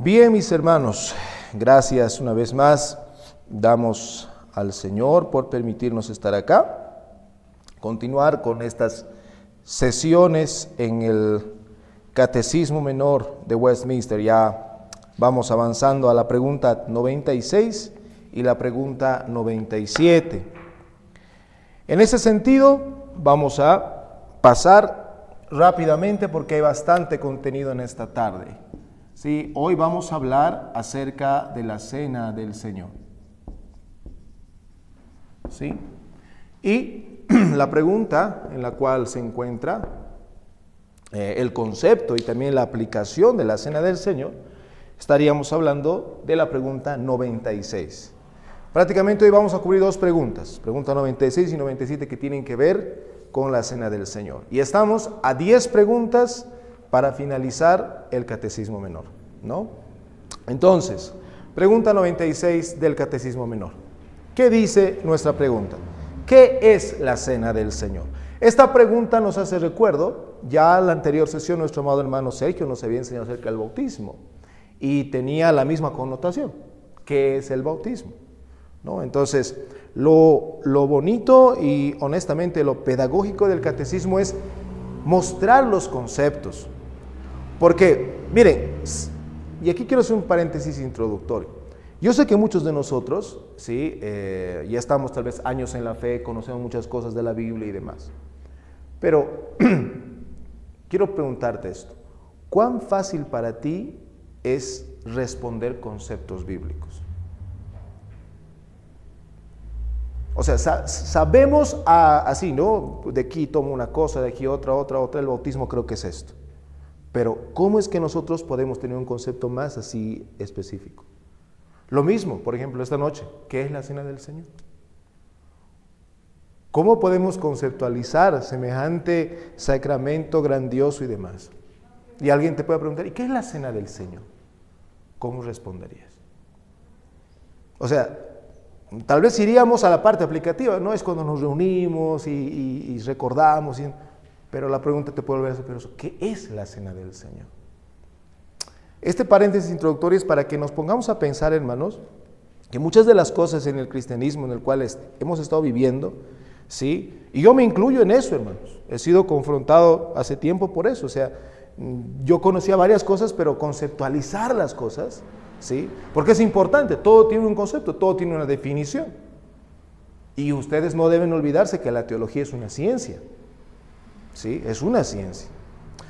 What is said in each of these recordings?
Bien, mis hermanos, gracias una vez más. Damos al Señor por permitirnos estar acá, continuar con estas sesiones en el Catecismo Menor de Westminster. Ya vamos avanzando a la pregunta 96 y la pregunta 97. En ese sentido, vamos a pasar rápidamente porque hay bastante contenido en esta tarde. Sí, hoy vamos a hablar acerca de la Cena del Señor. ¿Sí? Y la pregunta en la cual se encuentra el concepto y también la aplicación de la Cena del Señor, estaríamos hablando de la pregunta 96. Prácticamente hoy vamos a cubrir dos preguntas, pregunta 96 y 97, que tienen que ver con la Cena del Señor. Y estamos a 10 preguntas para finalizar el Catecismo Menor, ¿no? Entonces, pregunta 96 del Catecismo Menor. ¿Qué dice nuestra pregunta? ¿Qué es la Cena del Señor? Esta pregunta nos hace recuerdo, ya en la anterior sesión nuestro amado hermano Sergio nos había enseñado acerca del bautismo y tenía la misma connotación. ¿Qué es el bautismo? ¿No? Entonces, lo bonito y honestamente lo pedagógico del catecismo es mostrar los conceptos. Porque, miren, y aquí quiero hacer un paréntesis introductorio. Yo sé que muchos de nosotros, ¿sí? Ya estamos tal vez años en la fe, conocemos muchas cosas de la Biblia y demás. Pero quiero preguntarte esto. ¿Cuán fácil para ti es responder conceptos bíblicos? O sea, sabemos así, ¿no? De aquí tomo una cosa, de aquí otra, el bautismo creo que es esto. Pero, ¿cómo es que nosotros podemos tener un concepto más así específico? Lo mismo, por ejemplo, esta noche, ¿qué es la Cena del Señor? ¿Cómo podemos conceptualizar semejante sacramento grandioso y demás? Y alguien te puede preguntar, ¿y qué es la Cena del Señor? ¿Cómo responderías? O sea, tal vez iríamos a la parte aplicativa, no es cuando nos reunimos y recordamos, pero la pregunta te puede volver a hacer, ¿qué es la Cena del Señor? Este paréntesis introductorio es para que nos pongamos a pensar, hermanos, que muchas de las cosas en el cristianismo en el cual hemos estado viviendo, ¿sí? Y yo me incluyo en eso, hermanos, he sido confrontado hace tiempo por eso, o sea, yo conocía varias cosas, pero conceptualizar las cosas, ¿sí? Porque es importante, todo tiene un concepto, todo tiene una definición. Y ustedes no deben olvidarse que la teología es una ciencia, ¿sí? Es una ciencia.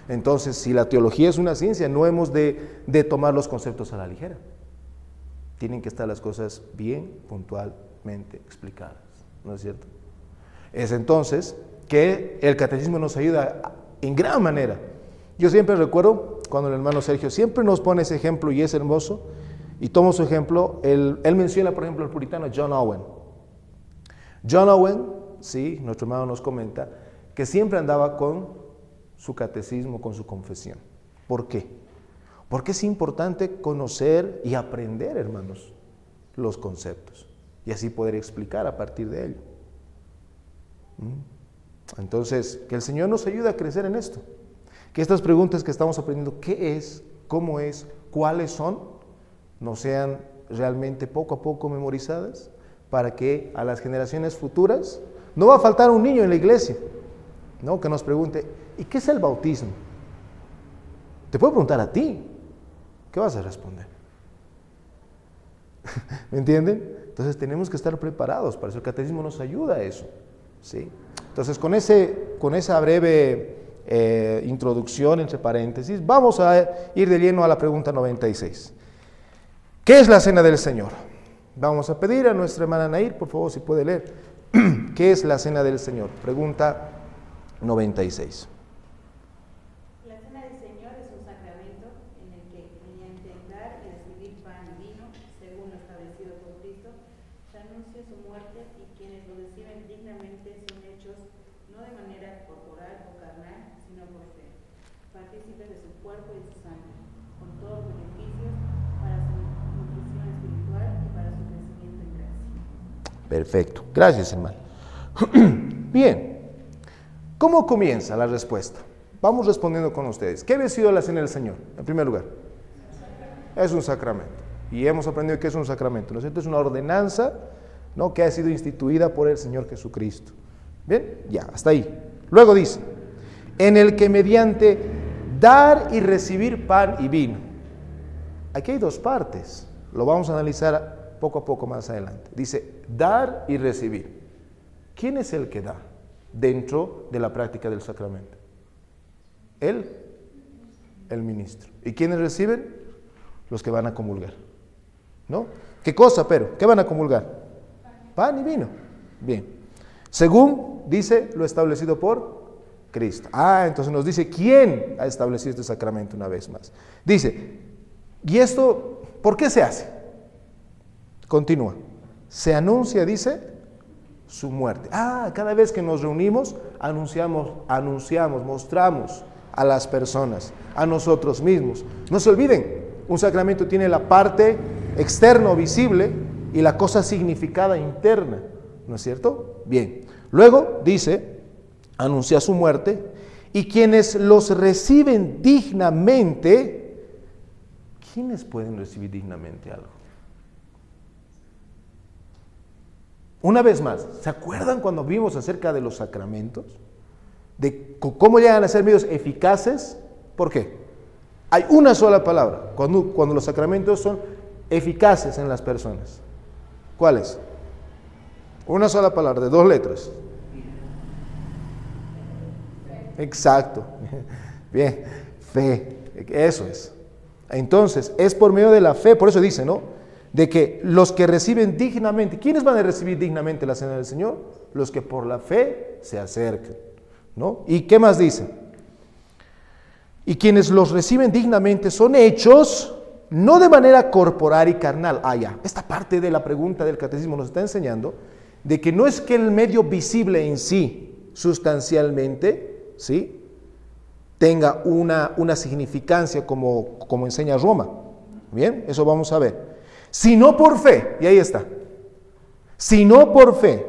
Entonces, si la teología es una ciencia, no hemos de tomar los conceptos a la ligera. Tienen que estar las cosas bien puntualmente explicadas, ¿no es cierto? Es entonces que el catecismo nos ayuda en gran manera. Yo siempre recuerdo cuando el hermano Sergio siempre nos pone ese ejemplo y es hermoso, y tomo su ejemplo, él menciona, por ejemplo, al puritano John Owen. John Owen, sí, nuestro hermano nos comenta, que siempre andaba con su catecismo, con su confesión. ¿Por qué? Porque es importante conocer y aprender, hermanos, los conceptos, y así poder explicar a partir de ello. Entonces, que el Señor nos ayude a crecer en esto. Que estas preguntas que estamos aprendiendo, ¿qué es? ¿Cómo es? ¿Cuáles son? No sean realmente poco a poco memorizadas, para que a las generaciones futuras no va a faltar un niño en la iglesia, ¿no? Que nos pregunte, ¿y qué es el bautismo? Te puedo preguntar a ti, ¿qué vas a responder? ¿Me entienden? Entonces tenemos que estar preparados, para eso el catecismo nos ayuda a eso, ¿sí? Entonces con esa breve introducción entre paréntesis, vamos a ir de lleno a la pregunta 96. ¿Qué es la Cena del Señor? Vamos a pedir a nuestra hermana Nair, por favor, si puede leer. ¿Qué es la Cena del Señor? Pregunta 96. La Cena del Señor es un sacramento en el que, mediante el dar y recibir pan y vino, según lo establecido por Cristo, se anuncia su muerte, y quienes lo reciben dignamente son hechos no de manera corporal o carnal, sino por fe, partícipes de su cuerpo y de su sangre, con todos los beneficios para su nutrición espiritual y para su crecimiento en gracia. Perfecto, gracias, hermano. Bien, ¿cómo comienza la respuesta? Vamos respondiendo con ustedes. ¿Qué había sido la Cena del Señor? En primer lugar, Es un sacramento. Y hemos aprendido que es un sacramento, ¿no es cierto? Es una ordenanza, ¿no?, que ha sido instituida por el Señor Jesucristo. Bien, ya, hasta ahí. Luego dice, en el que mediante dar y recibir pan y vino. Aquí hay dos partes, lo vamos a analizar poco a poco más adelante. Dice, dar y recibir. ¿Quién es el que da dentro de la práctica del sacramento? El ministro. ¿Y quiénes reciben? Los que van a comulgar, ¿no? ¿Qué cosa, pero? ¿Qué van a comulgar? Pan y vino. Bien. Según dice lo establecido por Cristo. Entonces nos dice quién ha establecido este sacramento una vez más. Dice, ¿y esto por qué se hace? Continúa. Se anuncia, dice, su muerte. Cada vez que nos reunimos, anunciamos, mostramos a las personas, a nosotros mismos. No se olviden, un sacramento tiene la parte externa o visible y la cosa significada interna, ¿no es cierto? Bien. Luego dice, anuncia su muerte, y quienes los reciben dignamente, ¿quiénes pueden recibir dignamente algo? Una vez más, ¿se acuerdan cuando vimos acerca de los sacramentos? De cómo llegan a ser medios eficaces. ¿Por qué? Hay una sola palabra cuando los sacramentos son eficaces en las personas. ¿Cuál es? Una sola palabra, de 2 letras. Exacto. Bien, fe. Eso es. Entonces, es por medio de la fe, por eso dice, ¿no?, de que los que reciben dignamente, ¿quiénes van a recibir dignamente la cena del Señor? Los que por la fe se acercan, ¿no? ¿Y qué más dice? Y quienes los reciben dignamente son hechos no de manera corporal y carnal. Esta parte de la pregunta del catecismo nos está enseñando de que no es que el medio visible en sí, sustancialmente, ¿sí?, tenga una significancia como enseña Roma. Bien, eso vamos a ver. Sino por fe, y ahí está. Sino por fe,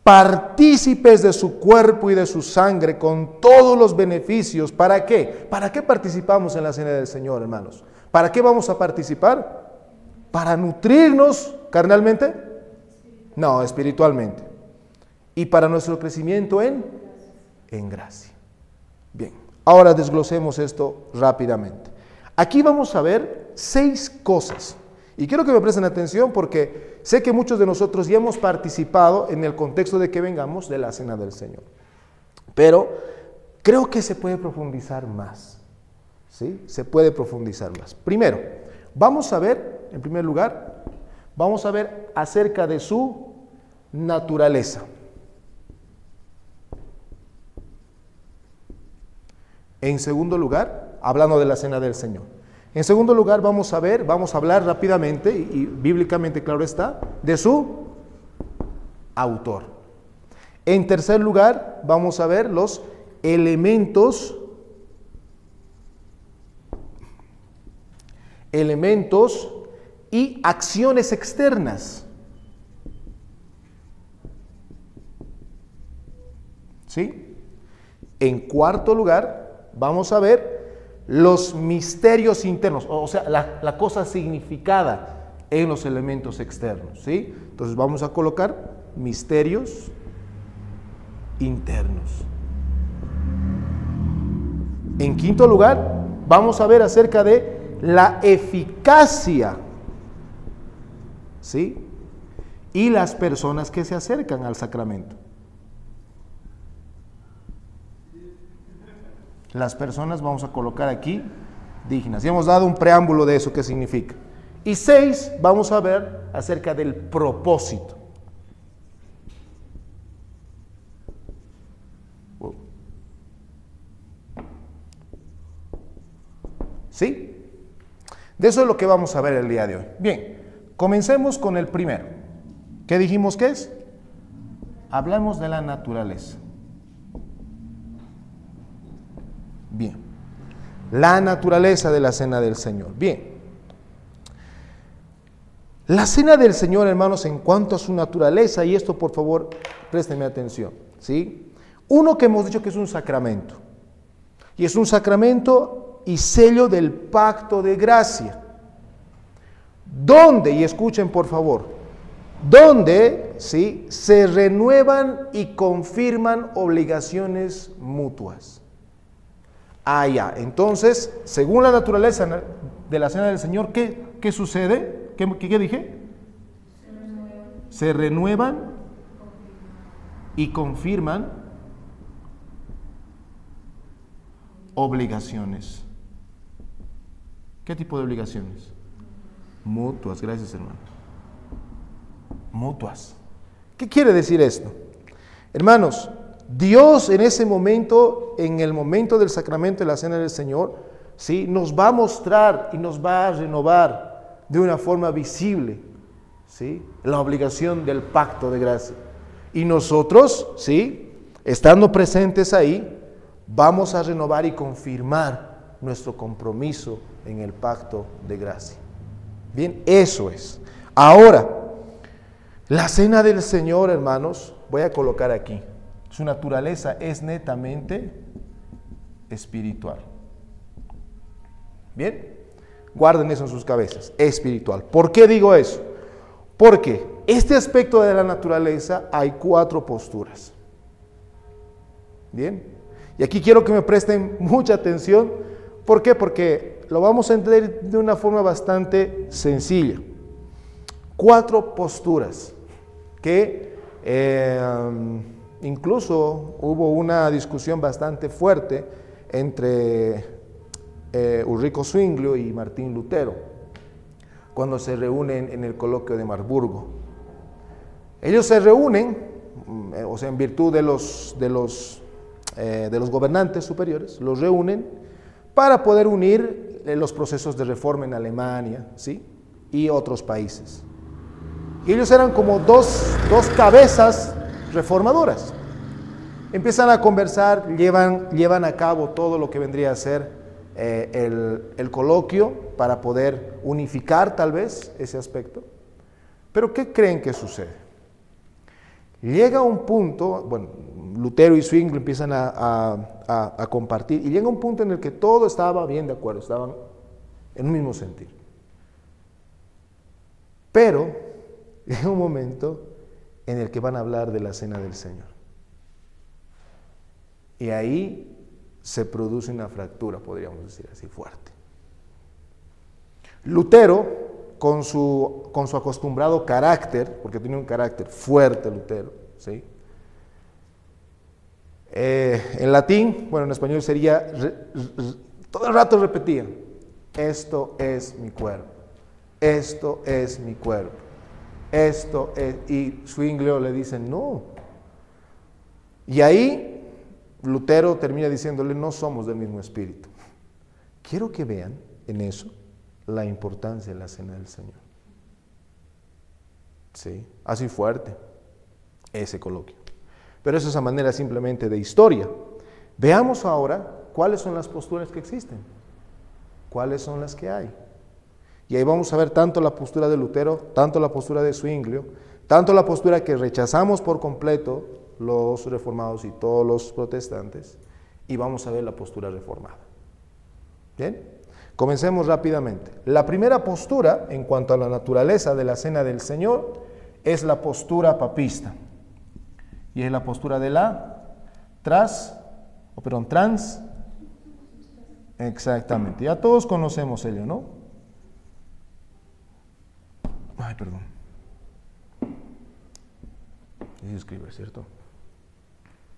partícipes de su cuerpo y de su sangre con todos los beneficios. ¿Para qué? ¿Para qué participamos en la cena del Señor, hermanos? ¿Para qué vamos a participar? ¿Para nutrirnos carnalmente? No, espiritualmente. Y para nuestro crecimiento en gracia. Bien, ahora desglosemos esto rápidamente. Aquí vamos a ver 6 cosas. Y quiero que me presten atención porque sé que muchos de nosotros ya hemos participado en el contexto de que vengamos de la cena del Señor. Pero creo que se puede profundizar más. ¿Sí? Se puede profundizar más. Primero, vamos a ver, en primer lugar, vamos a ver acerca de su naturaleza. En segundo lugar, hablando de la cena del Señor. En segundo lugar, vamos a hablar rápidamente, y bíblicamente claro está, de su autor. En tercer lugar, vamos a ver los elementos y acciones externas. ¿Sí? En cuarto lugar, vamos a ver los misterios internos, o sea, la cosa significada en los elementos externos, ¿sí? Entonces vamos a colocar misterios internos. En quinto lugar, vamos a ver acerca de la eficacia, ¿sí?, y las personas que se acercan al sacramento. Las personas vamos a colocar aquí dignas. Ya hemos dado un preámbulo de eso, qué significa. Y 6, vamos a ver acerca del propósito. ¿Sí? De eso es lo que vamos a ver el día de hoy. Bien, comencemos con el primero. ¿Qué dijimos que es? Hablamos de la naturaleza. Bien, la naturaleza de la cena del Señor. Bien, la cena del Señor, hermanos, en cuanto a su naturaleza, y esto por favor, préstenme atención, ¿sí? Uno, que hemos dicho que es un sacramento, y es un sacramento y sello del pacto de gracia, donde, y escuchen por favor, donde, ¿sí?, se renuevan y confirman obligaciones mutuas. Ah, ya. Entonces, según la naturaleza de la cena del Señor, ¿qué sucede? ¿Qué dije? Se renuevan y confirman obligaciones. ¿Qué tipo de obligaciones? Mutuas, gracias hermano. Mutuas. ¿Qué quiere decir esto? Hermanos, Dios en ese momento, en el momento del sacramento de la cena del Señor, ¿sí?, nos va a mostrar y nos va a renovar de una forma visible, ¿sí?, la obligación del pacto de gracia. Y nosotros, ¿sí?, estando presentes ahí, vamos a renovar y confirmar nuestro compromiso en el pacto de gracia. Bien, eso es. Ahora, la cena del Señor, hermanos, voy a colocar aquí, su naturaleza es netamente espiritual. Bien, guarden eso en sus cabezas, espiritual. ¿Por qué digo eso? Porque este aspecto de la naturaleza hay 4 posturas. Bien, y aquí quiero que me presten mucha atención. ¿Por qué? Porque lo vamos a entender de una forma bastante sencilla. 4 posturas que incluso hubo una discusión bastante fuerte entre Ulrico Zwinglio y Martín Lutero cuando se reúnen en el coloquio de Marburgo. Ellos se reúnen, o sea, en virtud de los gobernantes superiores, los reúnen para poder unir los procesos de reforma en Alemania, ¿sí?, y otros países. Y ellos eran como dos cabezas reformadoras. Empiezan a conversar, llevan a cabo todo lo que vendría a ser el coloquio para poder unificar tal vez ese aspecto. Pero ¿qué creen que sucede? Llega un punto, bueno, Lutero y Zwinglio empiezan a compartir, y llega un punto en el que todo estaba bien de acuerdo, estaban en un mismo sentir. Pero llega un momento en el que van a hablar de la cena del Señor. Y ahí se produce una fractura, podríamos decir así, fuerte. Lutero, con su acostumbrado carácter, porque tenía un carácter fuerte Lutero, ¿sí?, en latín, bueno, en español sería, todo el rato repetía, esto es mi cuerpo, esto es mi cuerpo, esto es, y Zwinglio le dice no. Y ahí Lutero termina diciéndole, no somos del mismo espíritu. Quiero que vean en eso la importancia de la cena del Señor. Sí, así fuerte ese coloquio. Pero eso es a manera simplemente de historia. Veamos ahora cuáles son las posturas que existen, cuáles son las que hay. Y ahí vamos a ver tanto la postura de Lutero, tanto la postura de Zwinglio, tanto la postura que rechazamos por completo los reformados y todos los protestantes, y vamos a ver la postura reformada. Bien, comencemos rápidamente. La primera postura en cuanto a la naturaleza de la cena del Señor es la postura papista. Y es la postura de la trans, exactamente, ya todos conocemos ello, ¿no? Ay, perdón. Es escribir, ¿cierto?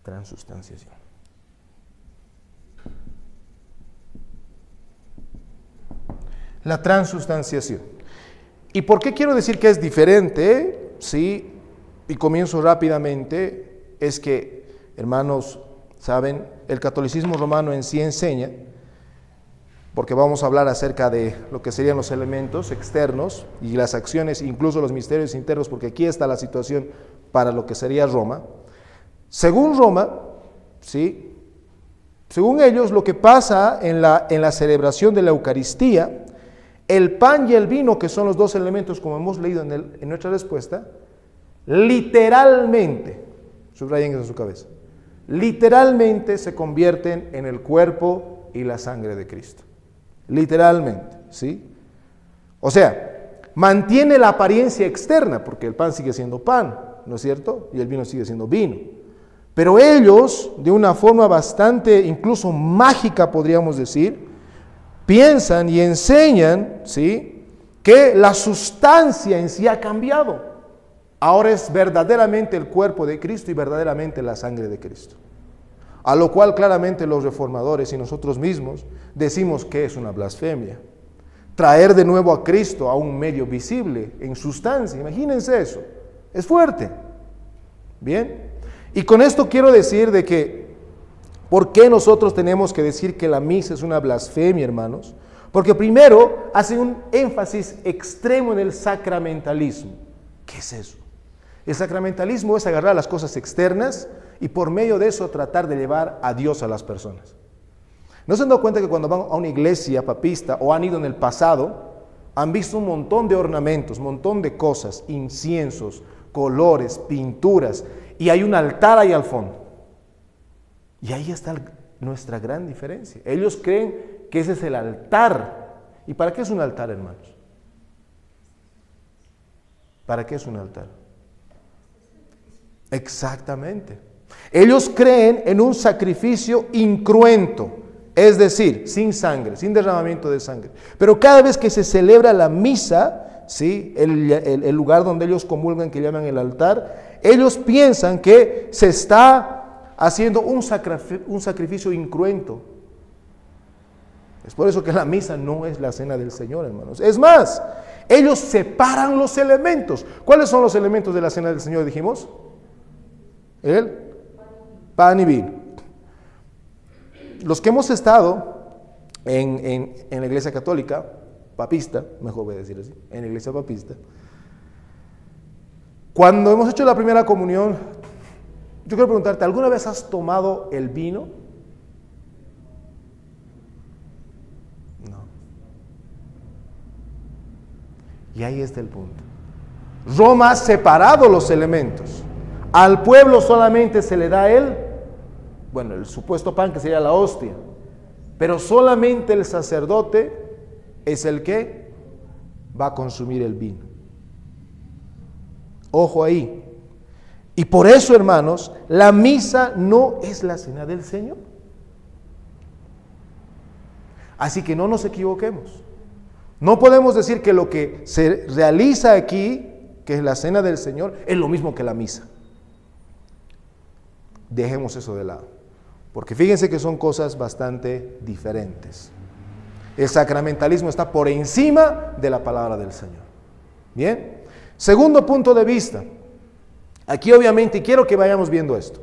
Transustanciación. La transustanciación. ¿Y por qué quiero decir que es diferente? Sí. Y comienzo rápidamente, es que, hermanos, saben, el catolicismo romano en sí enseña, porque vamos a hablar acerca de lo que serían los elementos externos y las acciones, incluso los misterios internos, porque aquí está la situación para lo que sería Roma. Según Roma, ¿sí?, según ellos, lo que pasa en la celebración de la Eucaristía, el pan y el vino, que son los 2 elementos, como hemos leído en nuestra respuesta, literalmente, subrayen eso en su cabeza, literalmente se convierten en el cuerpo y la sangre de Cristo. Literalmente, ¿sí? O sea, mantiene la apariencia externa, porque el pan sigue siendo pan, ¿no es cierto? Y el vino sigue siendo vino. Pero ellos, de una forma bastante, incluso mágica, podríamos decir, piensan y enseñan, ¿sí?, que la sustancia en sí ha cambiado. Ahora es verdaderamente el cuerpo de Cristo y verdaderamente la sangre de Cristo. A lo cual claramente los reformadores y nosotros mismos decimos que es una blasfemia. Traer de nuevo a Cristo a un medio visible en sustancia, imagínense eso, es fuerte. Bien, y con esto quiero decir de que, ¿por qué nosotros tenemos que decir que la misa es una blasfemia, hermanos? Porque primero hacen un énfasis extremo en el sacramentalismo. ¿Qué es eso? El sacramentalismo es agarrar las cosas externas y por medio de eso tratar de llevar a Dios a las personas. ¿No se han dado cuenta que cuando van a una iglesia papista o han ido en el pasado, han visto un montón de ornamentos, un montón de cosas, inciensos, colores, pinturas, y hay un altar ahí al fondo? Y ahí está nuestra gran diferencia. Ellos creen que ese es el altar. ¿Y para qué es un altar, hermanos? ¿Para qué es un altar? Exactamente. Ellos creen en un sacrificio incruento, es decir, sin sangre, sin derramamiento de sangre. Pero cada vez que se celebra la misa, ¿sí?, el lugar donde ellos comulgan, que llaman el altar, ellos piensan que se está haciendo un sacrificio incruento. Es por eso que la misa no es la cena del Señor, hermanos. Es más, ellos separan los elementos. ¿Cuáles son los elementos de la cena del Señor, dijimos? El pan y vino. Los que hemos estado en la iglesia católica, papista, mejor voy a decir así, en la iglesia papista, cuando hemos hecho la primera comunión, yo quiero preguntarte, ¿alguna vez has tomado el vino? No. Y ahí está el punto. Roma ha separado los elementos. Al pueblo solamente se le da el supuesto pan, que sería la hostia, pero solamente el sacerdote es el que va a consumir el vino. Ojo ahí. Y por eso, hermanos, la misa no es la cena del Señor. Así que no nos equivoquemos. No podemos decir que lo que se realiza aquí, que es la cena del Señor, es lo mismo que la misa. Dejemos eso de lado, porque fíjense que son cosas bastante diferentes. El sacramentalismo está por encima de la palabra del Señor. Bien, segundo punto de vista. Aquí obviamente quiero que vayamos viendo esto.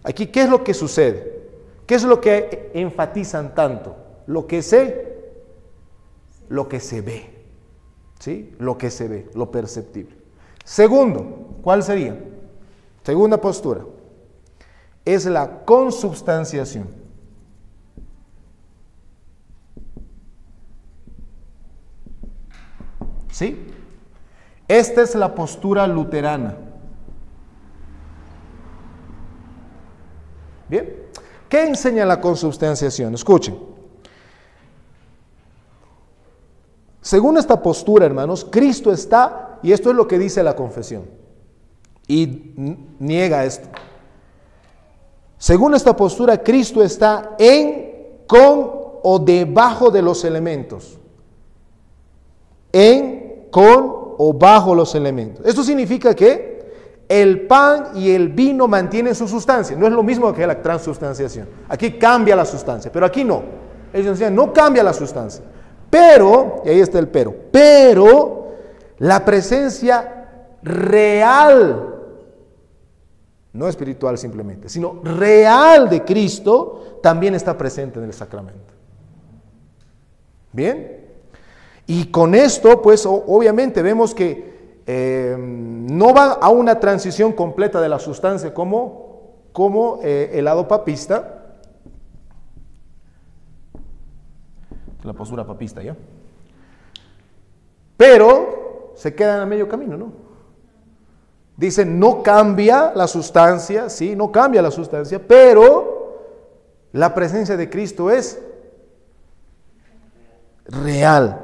Aquí, ¿qué es lo que sucede? ¿Qué es lo que enfatizan tanto? Lo que se ve, ¿sí? Lo que se ve, lo perceptible. Segundo, ¿cuál sería? Segunda postura. Es la consubstanciación. ¿Sí? Esta es la postura luterana. Bien. ¿Qué enseña la consubstanciación? Escuchen. Según esta postura, hermanos, Cristo está, y esto es lo que dice la confesión, y niega esto. Según esta postura, Cristo está en, con o debajo de los elementos. En, con o bajo los elementos. Esto significa que el pan y el vino mantienen su sustancia. No es lo mismo que la transubstanciación. Aquí cambia la sustancia, pero aquí no. Ellos decían, no cambia la sustancia. Pero, y ahí está el pero la presencia real, no espiritual simplemente, sino real de Cristo, también está presente en el sacramento. Bien, y con esto, pues obviamente vemos que no va a una transición completa de la sustancia como el lado papista, la postura papista, ¿ya? Pero se quedan a medio camino, ¿no? Dicen, no cambia la sustancia, sí, no cambia la sustancia, pero la presencia de Cristo es real.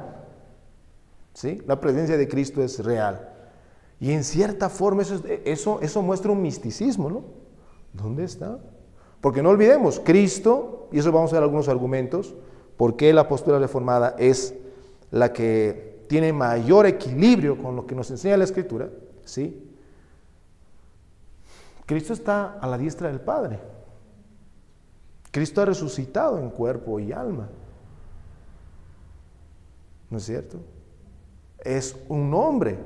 ¿sí? La presencia de Cristo es real. Y en cierta forma eso muestra un misticismo, ¿no? ¿Dónde está? Porque no olvidemos, Cristo, y eso vamos a ver algunos argumentos, por qué la postura reformada es la que tiene mayor equilibrio con lo que nos enseña la Escritura, ¿sí? Cristo está a la diestra del Padre. Cristo ha resucitado en cuerpo y alma. ¿No es cierto? Es un hombre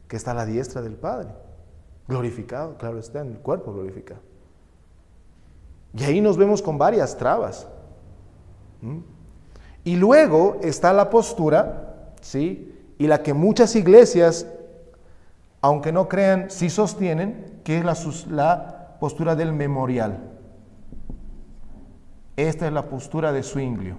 que está a la diestra del Padre, glorificado, claro está, en el cuerpo glorificado. Y ahí nos vemos con varias trabas. Y luego está la postura, ¿sí? Y la que muchas iglesias, aunque no crean, sí sostienen, que es la postura del memorial. Esta es la postura de Zwinglio.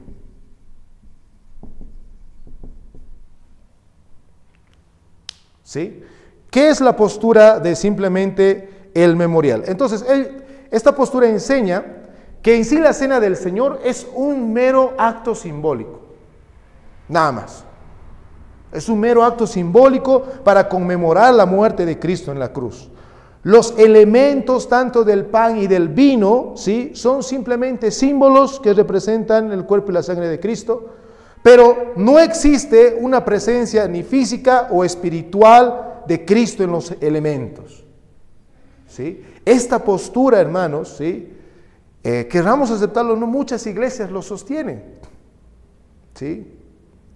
¿Sí? ¿Qué es la postura de simplemente el memorial? Entonces, esta postura enseña que en sí la cena del Señor es un mero acto simbólico, nada más. Es un mero acto simbólico para conmemorar la muerte de Cristo en la cruz. Los elementos tanto del pan y del vino, ¿sí?, son simplemente símbolos que representan el cuerpo y la sangre de Cristo, pero no existe una presencia ni física o espiritual de Cristo en los elementos, ¿sí? Esta postura, hermanos, ¿sí?, querramos aceptarlo, no muchas iglesias lo sostienen, ¿sí?,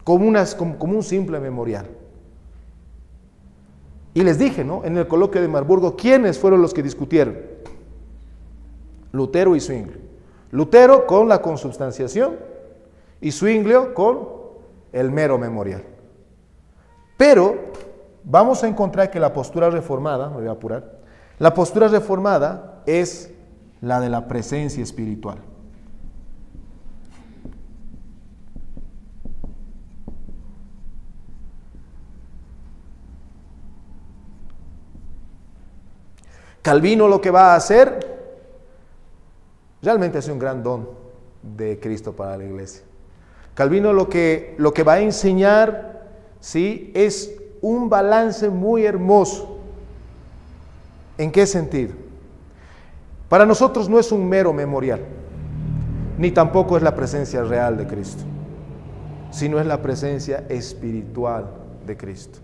como un simple memorial. Y les dije, ¿no?, en el coloquio de Marburgo, ¿quiénes fueron los que discutieron? Lutero y Zwinglio. Lutero con la consubstanciación y Zwinglio con el mero memorial. Pero vamos a encontrar que la postura reformada, me voy a apurar, la postura reformada es la de la presencia espiritual. Calvino lo que va a hacer, realmente es un gran don de Cristo para la iglesia. Calvino lo que va a enseñar, ¿sí?, es un balance muy hermoso. ¿En qué sentido? Para nosotros no es un mero memorial, ni tampoco es la presencia real de Cristo, sino es la presencia espiritual de Cristo.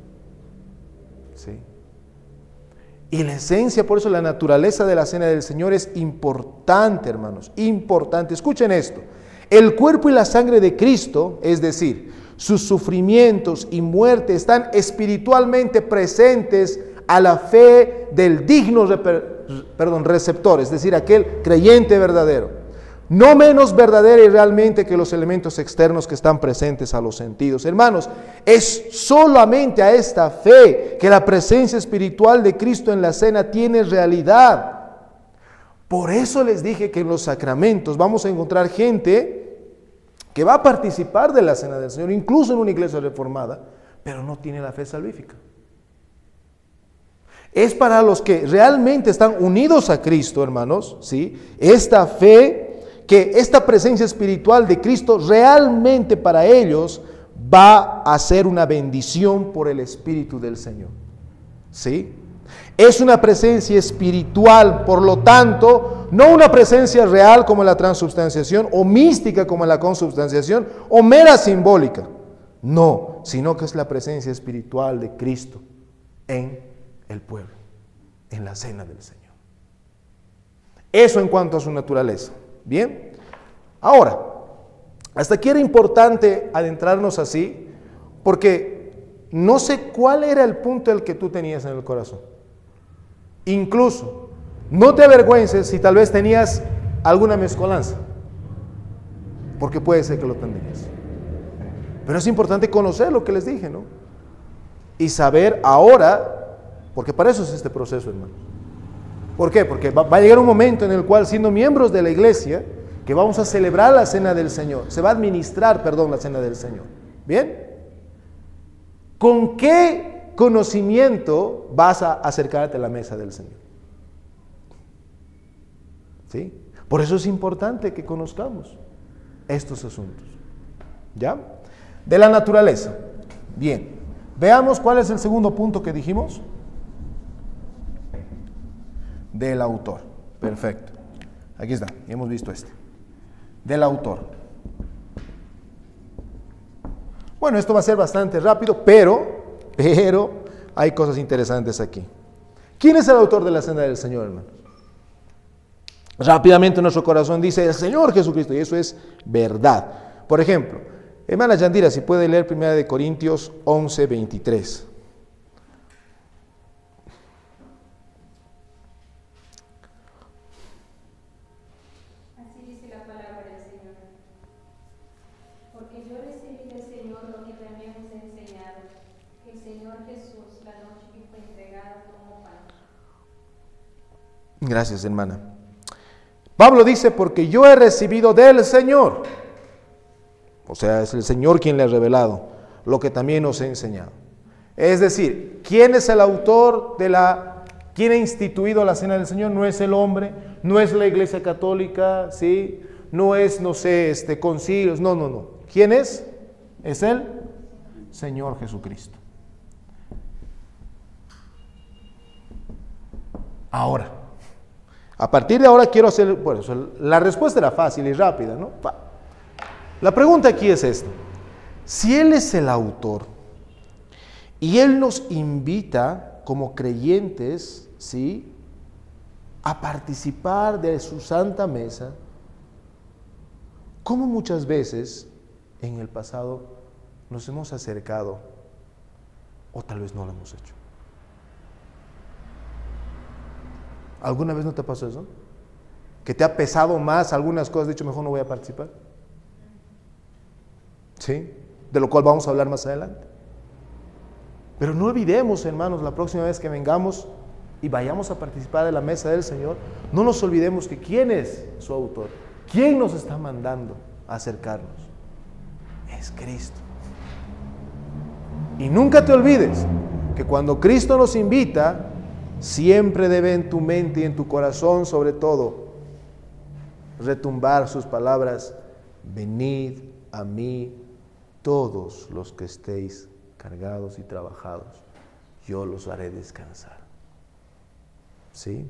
¿Sí? Y la esencia, por eso la naturaleza de la cena del Señor es importante, hermanos, importante. Escuchen esto, el cuerpo y la sangre de Cristo, es decir, sus sufrimientos y muerte están espiritualmente presentes a la fe del digno receptor, es decir, aquel creyente verdadero. No menos verdadera y realmente que los elementos externos que están presentes a los sentidos. Hermanos, es solamente a esta fe que la presencia espiritual de Cristo en la cena tiene realidad. Por eso les dije que en los sacramentos vamos a encontrar gente que va a participar de la cena del Señor, incluso en una iglesia reformada, pero no tiene la fe salvífica. Es para los que realmente están unidos a Cristo, hermanos, ¿sí?, esta fe, que esta presencia espiritual de Cristo realmente para ellos va a ser una bendición por el Espíritu del Señor. ¿Sí? Es una presencia espiritual, por lo tanto, no una presencia real como la transubstanciación, o mística como la consubstanciación, o mera simbólica. No, sino que es la presencia espiritual de Cristo en el pueblo, en la cena del Señor. Eso en cuanto a su naturaleza. Bien, ahora, hasta aquí era importante adentrarnos así, porque no sé cuál era el punto del que tú tenías en el corazón. Incluso, no te avergüences si tal vez tenías alguna mezcolanza, porque puede ser que lo tendrías. Pero es importante conocer lo que les dije, ¿no? Y saber ahora, porque para eso es este proceso, hermano. ¿Por qué? Porque va a llegar un momento en el cual, siendo miembros de la iglesia, que vamos a celebrar la cena del Señor, se va a administrar, la cena del Señor. ¿Bien? ¿Con qué conocimiento vas a acercarte a la mesa del Señor? ¿Sí? Por eso es importante que conozcamos estos asuntos. ¿Ya? De la naturaleza. Bien. Veamos cuál es el segundo punto que dijimos. Del autor. Perfecto. Aquí está, hemos visto este. Del autor. Bueno, esto va a ser bastante rápido, pero hay cosas interesantes aquí. ¿Quién es el autor de la cena del Señor, hermanos? Rápidamente nuestro corazón dice el Señor Jesucristo, y eso es verdad. Por ejemplo, hermana Yandira, si puede leer 1 Corintios 11, 23. Así dice la palabra del Señor. Porque yo recibí del Señor lo que también os he enseñado, que el Señor Jesús, la noche que fue entregado, tomó pan. Gracias, hermana. Pablo dice, porque yo he recibido del Señor, o sea, es el Señor quien le ha revelado lo que también os he enseñado. Es decir, ¿quién es el autor quién ha instituido la cena del Señor? No es el hombre, no es la Iglesia Católica, ¿sí? No es, no sé, concilios, no. ¿Quién es? Es el Señor Jesucristo. Ahora, a partir de ahora quiero hacer, bueno, la respuesta era fácil y rápida, ¿no? La pregunta aquí es esta: si Él es el autor y Él nos invita como creyentes, ¿sí?, a participar de su santa mesa, ¿cómo muchas veces en el pasado nos hemos acercado o tal vez no lo hemos hecho? ¿Alguna vez no te pasó eso? ¿Que te ha pesado más algunas cosas, has dicho mejor no voy a participar? ¿Sí? De lo cual vamos a hablar más adelante. Pero no olvidemos, hermanos, la próxima vez que vengamos y vayamos a participar de la mesa del Señor, no nos olvidemos que ¿quién es su autor? ¿Quién nos está mandando a acercarnos? Es Cristo. Y nunca te olvides que cuando Cristo nos invita, siempre debe en tu mente y en tu corazón, sobre todo, retumbar sus palabras: venid a mí todos los que estéis cargados y trabajados, yo los haré descansar. ¿Sí?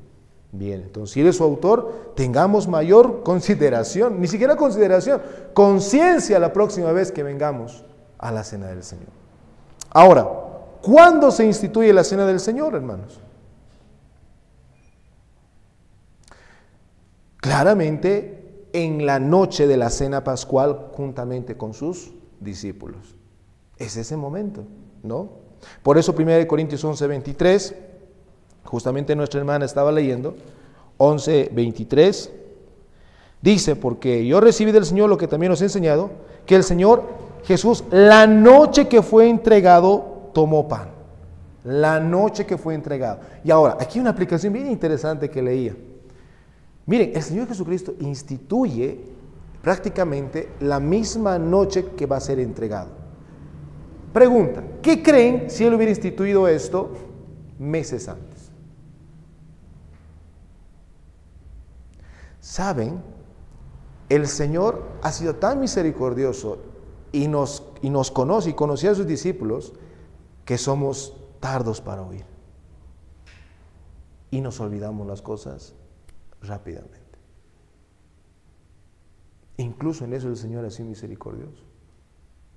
Bien, entonces si eres su autor, tengamos mayor consideración, ni siquiera consideración, conciencia la próxima vez que vengamos a la cena del Señor. Ahora, ¿cuándo se instituye la cena del Señor, hermanos? Claramente en la noche de la cena pascual juntamente con sus discípulos. Es ese momento, ¿no? Por eso 1 Corintios 11, 23, justamente nuestra hermana estaba leyendo, 11, 23, dice, porque yo recibí del Señor lo que también os he enseñado, que el Señor Jesús, la noche que fue entregado, tomó pan. La noche que fue entregado. Y ahora, aquí una aplicación bien interesante que leía. Miren, el Señor Jesucristo instituye prácticamente la misma noche que va a ser entregado. Pregunta, ¿qué creen si Él hubiera instituido esto meses antes? ¿Saben? El Señor ha sido tan misericordioso y nos conoce y conocía a sus discípulos que somos tardos para oír. Y nos olvidamos las cosas rápidamente. Incluso en eso el Señor ha sido misericordioso.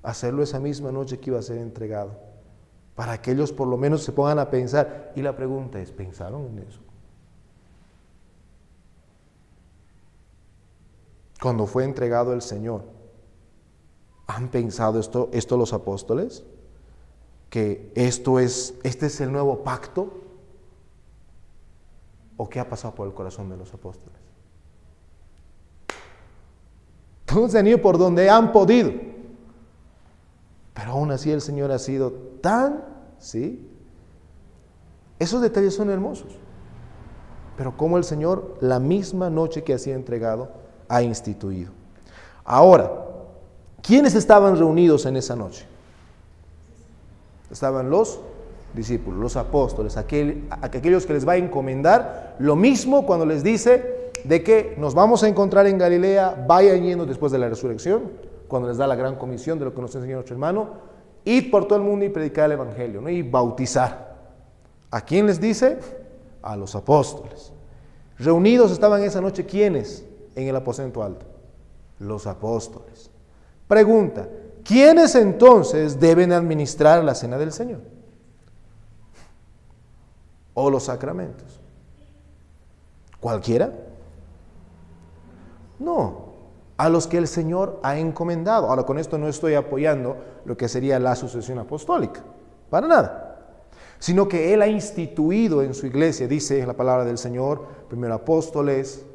Hacerlo esa misma noche que iba a ser entregado, para que ellos por lo menos se pongan a pensar. Y la pregunta es, ¿pensaron en eso? Cuando fue entregado el Señor, ¿han pensado esto los apóstoles? ¿Que este es el nuevo pacto? ¿O qué ha pasado por el corazón de los apóstoles? Todos han ido por donde han podido. Pero aún así el Señor ha sido tan, ¿sí? Esos detalles son hermosos. Pero como el Señor, la misma noche que ha sido entregado, ha instituido. Ahora, ¿quiénes estaban reunidos en esa noche? Estaban los discípulos, los apóstoles, aquellos que les va a encomendar lo mismo cuando les dice de que nos vamos a encontrar en Galilea, vayan yendo después de la resurrección, cuando les da la gran comisión de lo que nos enseñó nuestro hermano, id por todo el mundo y predicar el evangelio, ¿no? Y bautizar. ¿A quién les dice? A los apóstoles. Reunidos estaban esa noche, ¿quiénes? En el aposento alto. Los apóstoles. Pregunta, ¿quiénes entonces deben administrar la cena del Señor? ¿O los sacramentos? ¿Cualquiera? No, a los que el Señor ha encomendado. Ahora, con esto no estoy apoyando lo que sería la sucesión apostólica, para nada. Sino que Él ha instituido en su iglesia, dice en la palabra del Señor, primero apóstoles,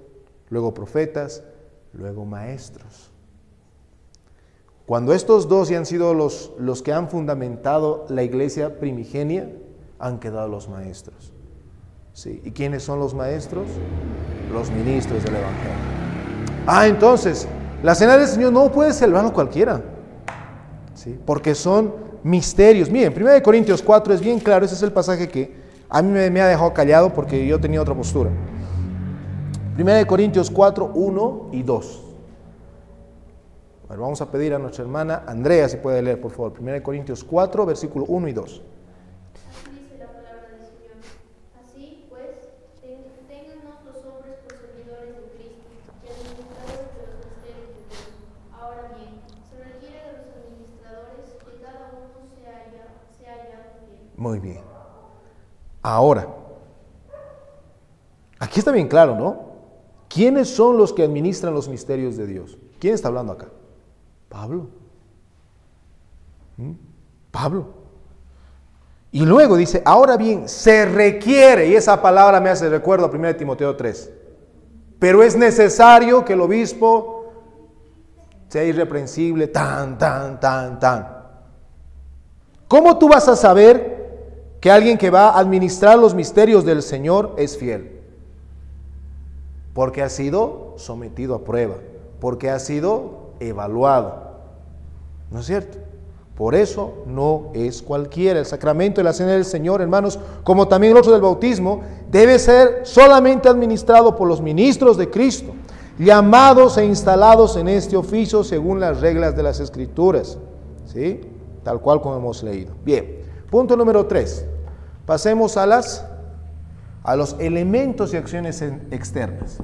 luego profetas, luego maestros. Cuando estos dos ya han sido los que han fundamentado la iglesia primigenia, han quedado los maestros. ¿Sí? ¿Y quiénes son los maestros? Los ministros del evangelio. Entonces, la cena del Señor no puede celebrarlo cualquiera. ¿Sí? Porque son misterios. Miren, 1 Corintios 4 es bien claro, ese es el pasaje que a mí me ha dejado callado porque yo tenía otra postura. 1 Corintios 4, 1 y 2. Bueno, vamos a pedir a nuestra hermana Andrea si puede leer, por favor. 1 Corintios 4, versículo 1 y 2. Así dice la palabra del Señor. Así pues, téngannos los hombres por servidores de Cristo y administradores de los misterios de Dios. Ahora bien, se requiere de los administradores que cada uno se haya fiel. Muy bien. Ahora, aquí está bien claro, ¿no? ¿Quiénes son los que administran los misterios de Dios? ¿Quién está hablando acá? Pablo. Pablo. Y luego dice, ahora bien, se requiere, y esa palabra me hace recuerdo a 1 Timoteo 3, pero es necesario que el obispo sea irreprensible, tan. ¿Cómo tú vas a saber que alguien que va a administrar los misterios del Señor es fiel? Porque ha sido sometido a prueba, porque ha sido evaluado. ¿No es cierto? Por eso no es cualquiera. El sacramento de la cena del Señor, hermanos, como también el otro del bautismo, debe ser solamente administrado por los ministros de Cristo, llamados e instalados en este oficio según las reglas de las Escrituras. ¿Sí? Tal cual como hemos leído. Bien, punto número 3. Pasemos a los elementos y acciones externas.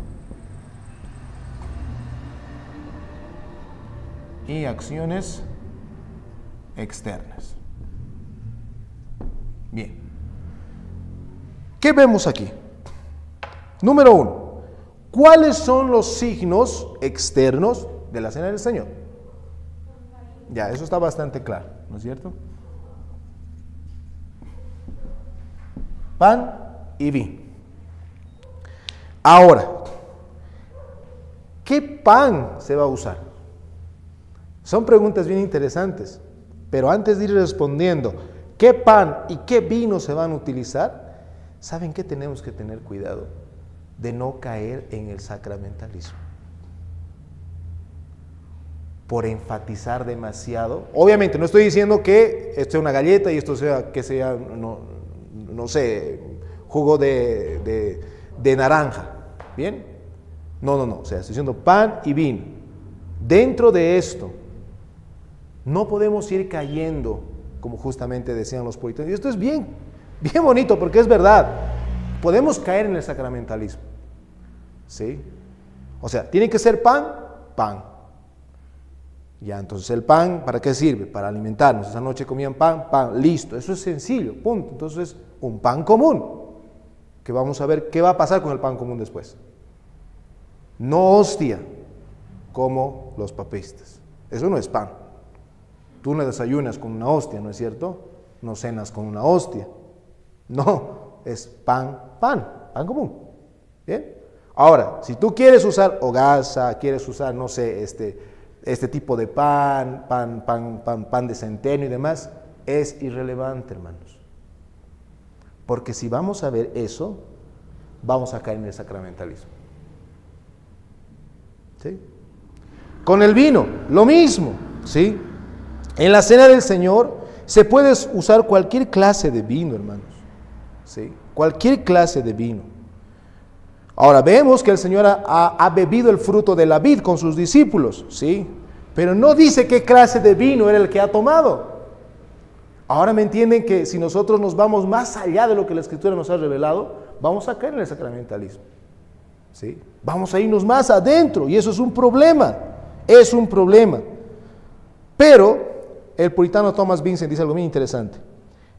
Y acciones externas. Bien. ¿Qué vemos aquí? Número 1. ¿Cuáles son los signos externos de la cena del Señor? Ya, eso está bastante claro, ¿no es cierto? Pan y vino. Ahora, ¿qué pan se va a usar? Son preguntas bien interesantes, pero antes de ir respondiendo, ¿qué pan y qué vino se van a utilizar? ¿Saben qué tenemos que tener cuidado? De no caer en el sacramentalismo. Por enfatizar demasiado. Obviamente, no estoy diciendo que esto sea una galleta y esto sea, que sea, no sé, jugo de naranja. ¿Bien? No. O sea, estoy diciendo pan y vino. Dentro de esto, no podemos ir cayendo, como justamente decían los puritanos. Y esto es bien bonito porque es verdad. Podemos caer en el sacramentalismo. ¿Sí? O sea, tiene que ser pan. Ya, entonces el pan, ¿para qué sirve? Para alimentarnos. Esa noche comían pan, listo. Eso es sencillo, punto. Entonces, un pan común. Que vamos a ver qué va a pasar con el pan común después. No hostia, como los papistas. Eso no es pan. Tú no desayunas con una hostia, ¿no es cierto? No cenas con una hostia. No, es pan común. ¿Bien? Ahora, si tú quieres usar hogaza, quieres usar, no sé, este tipo de pan de centenio y demás, es irrelevante, hermanos. Porque si vamos a ver eso, vamos a caer en el sacramentalismo. ¿Sí? Con el vino, lo mismo, ¿sí? En la cena del Señor se puede usar cualquier clase de vino, hermanos, ¿sí? Cualquier clase de vino. Ahora vemos que el Señor ha bebido el fruto de la vid con sus discípulos, ¿sí? Pero no dice qué clase de vino era el que ha tomado. Ahora me entienden que si nosotros nos vamos más allá de lo que la Escritura nos ha revelado, vamos a caer en el sacramentalismo. ¿Sí? Vamos a irnos más adentro y eso es un problema. Es un problema. Pero el puritano Thomas Vincent dice algo muy interesante.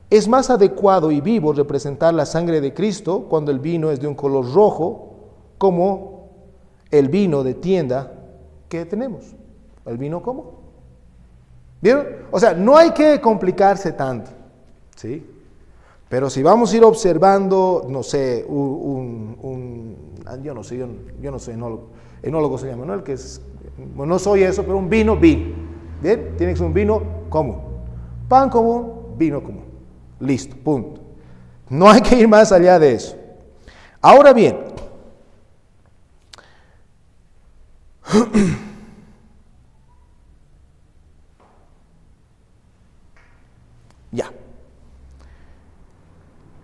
Es más adecuado y vivo representar la sangre de Cristo cuando el vino es de un color rojo, como el vino de tienda que tenemos. ¿El vino cómo? ¿Vieron? O sea, no hay que complicarse tanto, ¿sí? Pero si vamos a ir observando, no sé, yo no sé, yo no soy enólogo se llama, ¿no? El que es, bueno, no soy eso, pero un vino. ¿Bien? Tiene que ser un vino común. Pan común, vino común. Listo, punto. No hay que ir más allá de eso. Ahora bien, ya.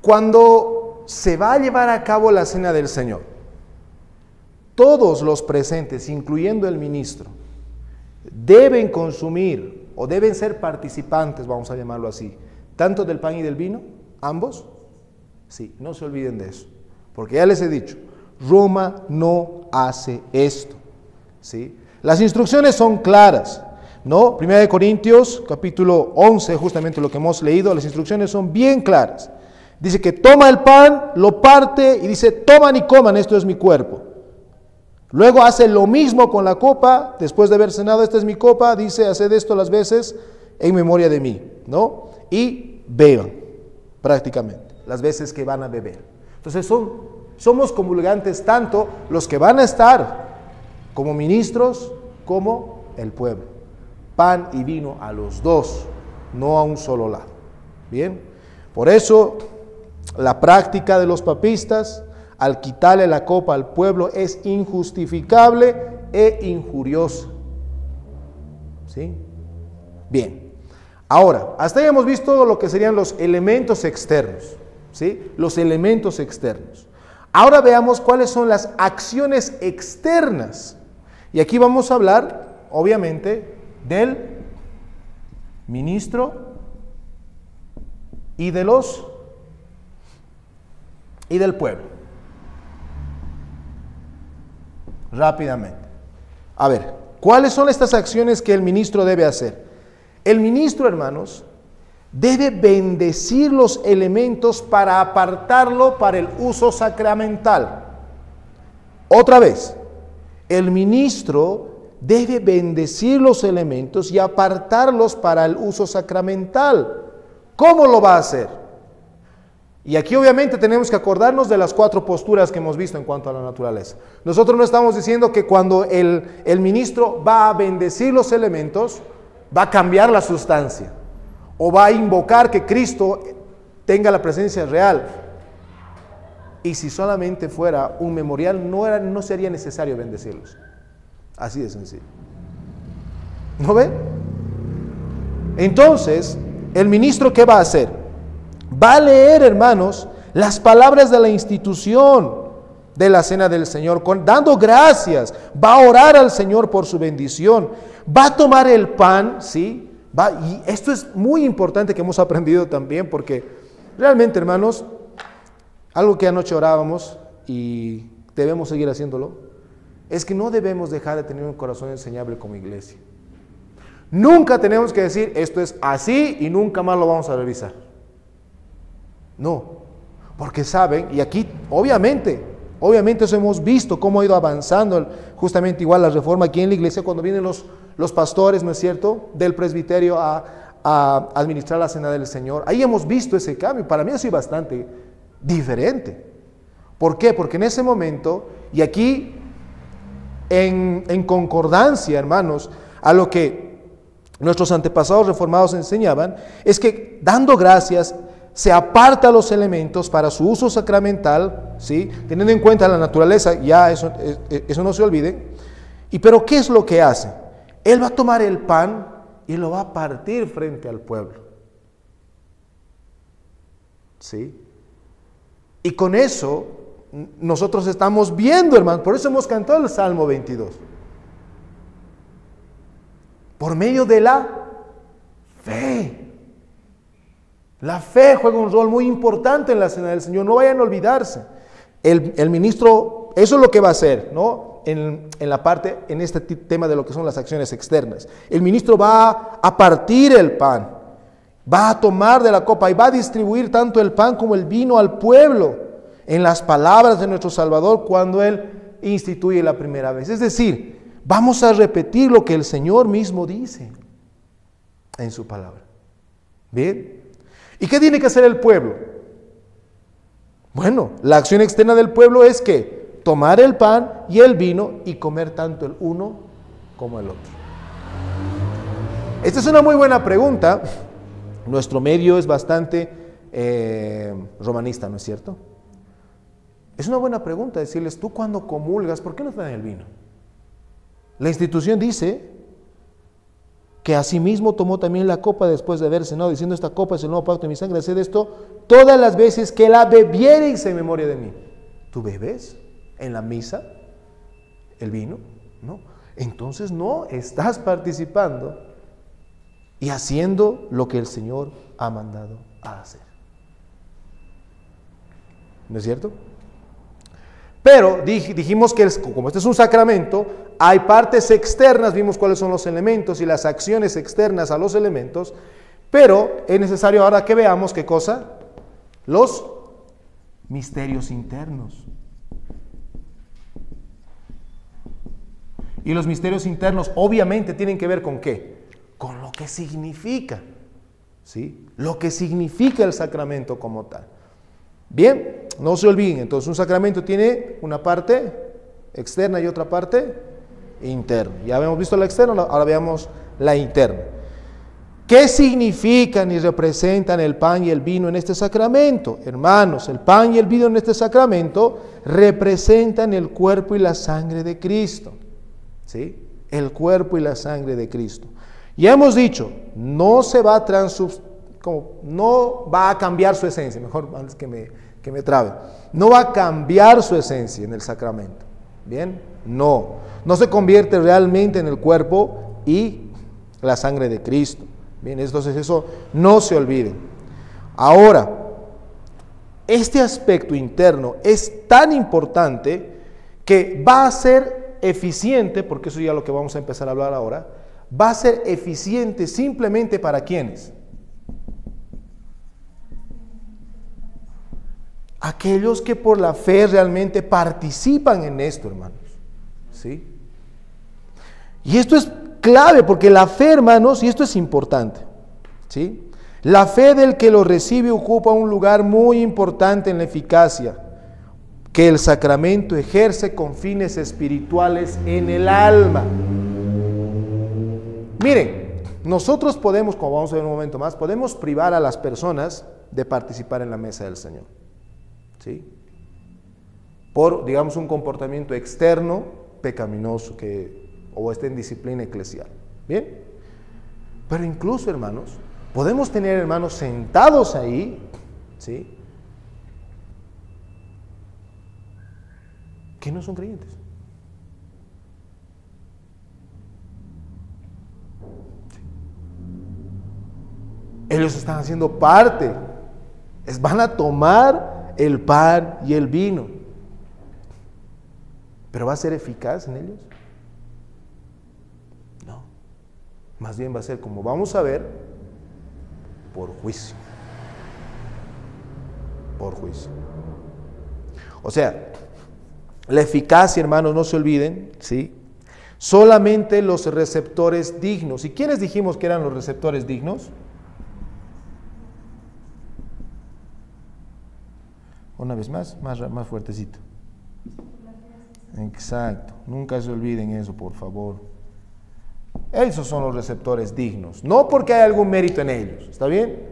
Cuando se va a llevar a cabo la cena del Señor, todos los presentes, incluyendo el ministro, deben consumir o deben ser participantes, vamos a llamarlo así, tanto del pan y del vino, ambos. Sí, no se olviden de eso, porque ya les he dicho, Roma no hace esto. ¿Sí? Las instrucciones son claras, ¿no? 1 Corintios, capítulo 11, justamente lo que hemos leído, las instrucciones son bien claras. Dice que toma el pan, lo parte y dice, toman y coman, esto es mi cuerpo. Luego hace lo mismo con la copa, después de haber cenado, esta es mi copa, dice, haced esto las veces en memoria de mí, ¿no? Y beban, prácticamente, las veces que van a beber. Entonces somos comulgantes tanto los que van a estar como ministros, como el pueblo. Pan y vino a los dos, no a un solo lado. Bien, por eso la práctica de los papistas al quitarle la copa al pueblo es injustificable e injuriosa. ¿Sí? Bien, ahora, hasta ahí hemos visto lo que serían los elementos externos. ¿Sí? Los elementos externos. Ahora veamos cuáles son las acciones externas. Y aquí vamos a hablar, obviamente, del ministro y del pueblo. Rápidamente. A ver, ¿cuáles son estas acciones que el ministro debe hacer? El ministro, hermanos, debe bendecir los elementos para apartarlo para el uso sacramental. Otra vez, el ministro debe bendecir los elementos y apartarlos para el uso sacramental. ¿Cómo lo va a hacer? Y aquí obviamente tenemos que acordarnos de las 4 posturas que hemos visto en cuanto a la naturaleza. Nosotros no estamos diciendo que cuando el ministro va a bendecir los elementos, va a cambiar la sustancia o va a invocar que Cristo tenga la presencia real. Y si solamente fuera un memorial, no sería necesario bendecirlos. Así de sencillo. ¿No ven? Entonces, el ministro, ¿qué va a hacer? Va a leer, hermanos, las palabras de la institución de la cena del Señor, dando gracias. Va a orar al Señor por su bendición. Va a tomar el pan, ¿sí? Y esto es muy importante que hemos aprendido también, porque realmente, hermanos, algo que anoche orábamos y debemos seguir haciéndolo, es que no debemos dejar de tener un corazón enseñable como iglesia. Nunca tenemos que decir, esto es así y nunca más lo vamos a revisar. No, porque saben, y aquí obviamente eso hemos visto cómo ha ido avanzando, justamente igual la reforma aquí en la iglesia, cuando vienen los pastores, ¿no es cierto?, del presbiterio a administrar la cena del Señor. Ahí hemos visto ese cambio. Para mí ha sido bastante diferente. ¿Por qué? Porque en ese momento, y aquí en concordancia, hermanos, a lo que nuestros antepasados reformados enseñaban, es que dando gracias se aparta los elementos para su uso sacramental, ¿sí? Teniendo en cuenta la naturaleza, ya eso no se olvide. Pero ¿qué es lo que hace? Él va a tomar el pan y lo va a partir frente al pueblo, ¿sí? Y con eso nosotros estamos viendo, hermanos, por eso hemos cantado el Salmo 22. Por medio de la fe. La fe juega un rol muy importante en la cena del Señor, no vayan a olvidarse. El ministro, eso es lo que va a hacer, ¿no? En la parte, en este tema de lo que son las acciones externas. El ministro va a partir el pan, va a tomar de la copa y va a distribuir tanto el pan como el vino al pueblo, en las palabras de nuestro Salvador cuando Él instituye la primera vez. Es decir, vamos a repetir lo que el Señor mismo dice en su palabra. ¿Bien? ¿Y qué tiene que hacer el pueblo? Bueno, la acción externa del pueblo es que tomar el pan y el vino y comer tanto el uno como el otro. Esta es una muy buena pregunta. Nuestro medio es bastante romanista, ¿no es cierto? Es una buena pregunta decirles, tú cuando comulgas, ¿por qué no te dan el vino? La institución dice que asimismo tomó también la copa después de haber cenado, diciendo, esta copa es el nuevo pacto de mi sangre, haced esto todas las veces que la bebiereis en memoria de mí. ¿Tú bebes en la misa el vino? No. Entonces no estás participando y haciendo lo que el Señor ha mandado a hacer. ¿No es cierto? Pero dijimos que como este es un sacramento, hay partes externas, vimos cuáles son los elementos y las acciones externas a los elementos, pero es necesario ahora que veamos qué cosa, los misterios internos. Y los misterios internos obviamente tienen que ver con ¿qué? Con lo que significa, ¿sí? Lo que significa el sacramento como tal. Bien, no se olviden, entonces un sacramento tiene una parte externa y otra parte interna. Ya habíamos visto la externa, ahora veamos la interna. ¿Qué significan y representan el pan y el vino en este sacramento? Hermanos, el pan y el vino en este sacramento representan el cuerpo y la sangre de Cristo. ¿Sí? El cuerpo y la sangre de Cristo. Ya hemos dicho, no se va a no va a cambiar su esencia, mejor antes que me trabe, no va a cambiar su esencia en el sacramento, ¿bien? No se convierte realmente en el cuerpo y la sangre de Cristo, ¿bien? Entonces eso no se olviden. Ahora, este aspecto interno es tan importante que va a ser eficiente, porque eso ya es lo que vamos a empezar a hablar ahora, va a ser eficiente simplemente para ¿quiénes? Aquellos que por la fe realmente participan en esto, hermanos. ¿Sí? Y esto es clave, porque la fe, hermanos, y esto es importante, ¿sí? La fe del que lo recibe ocupa un lugar muy importante en la eficacia que el sacramento ejerce con fines espirituales en el alma. Miren, nosotros podemos, como vamos a ver en un momento más, podemos privar a las personas de participar en la mesa del Señor. ¿Sí? Por, digamos, un comportamiento externo pecaminoso o esté en disciplina eclesial. ¿Bien? Pero incluso, hermanos, podemos tener hermanos sentados ahí, ¿sí? Que no son creyentes. ¿Sí? Ellos están haciendo parte, van a tomar el pan y el vino, pero ¿va a ser eficaz en ellos? No, más bien va a ser, como vamos a ver, por juicio. Por juicio. O sea, la eficacia, hermanos, no se olviden, ¿sí? Solamente los receptores dignos. ¿Y quiénes dijimos que eran los receptores dignos? Una vez más fuertecito. Exacto, nunca se olviden eso, por favor. Esos son los receptores dignos, no porque hay algún mérito en ellos, ¿está bien?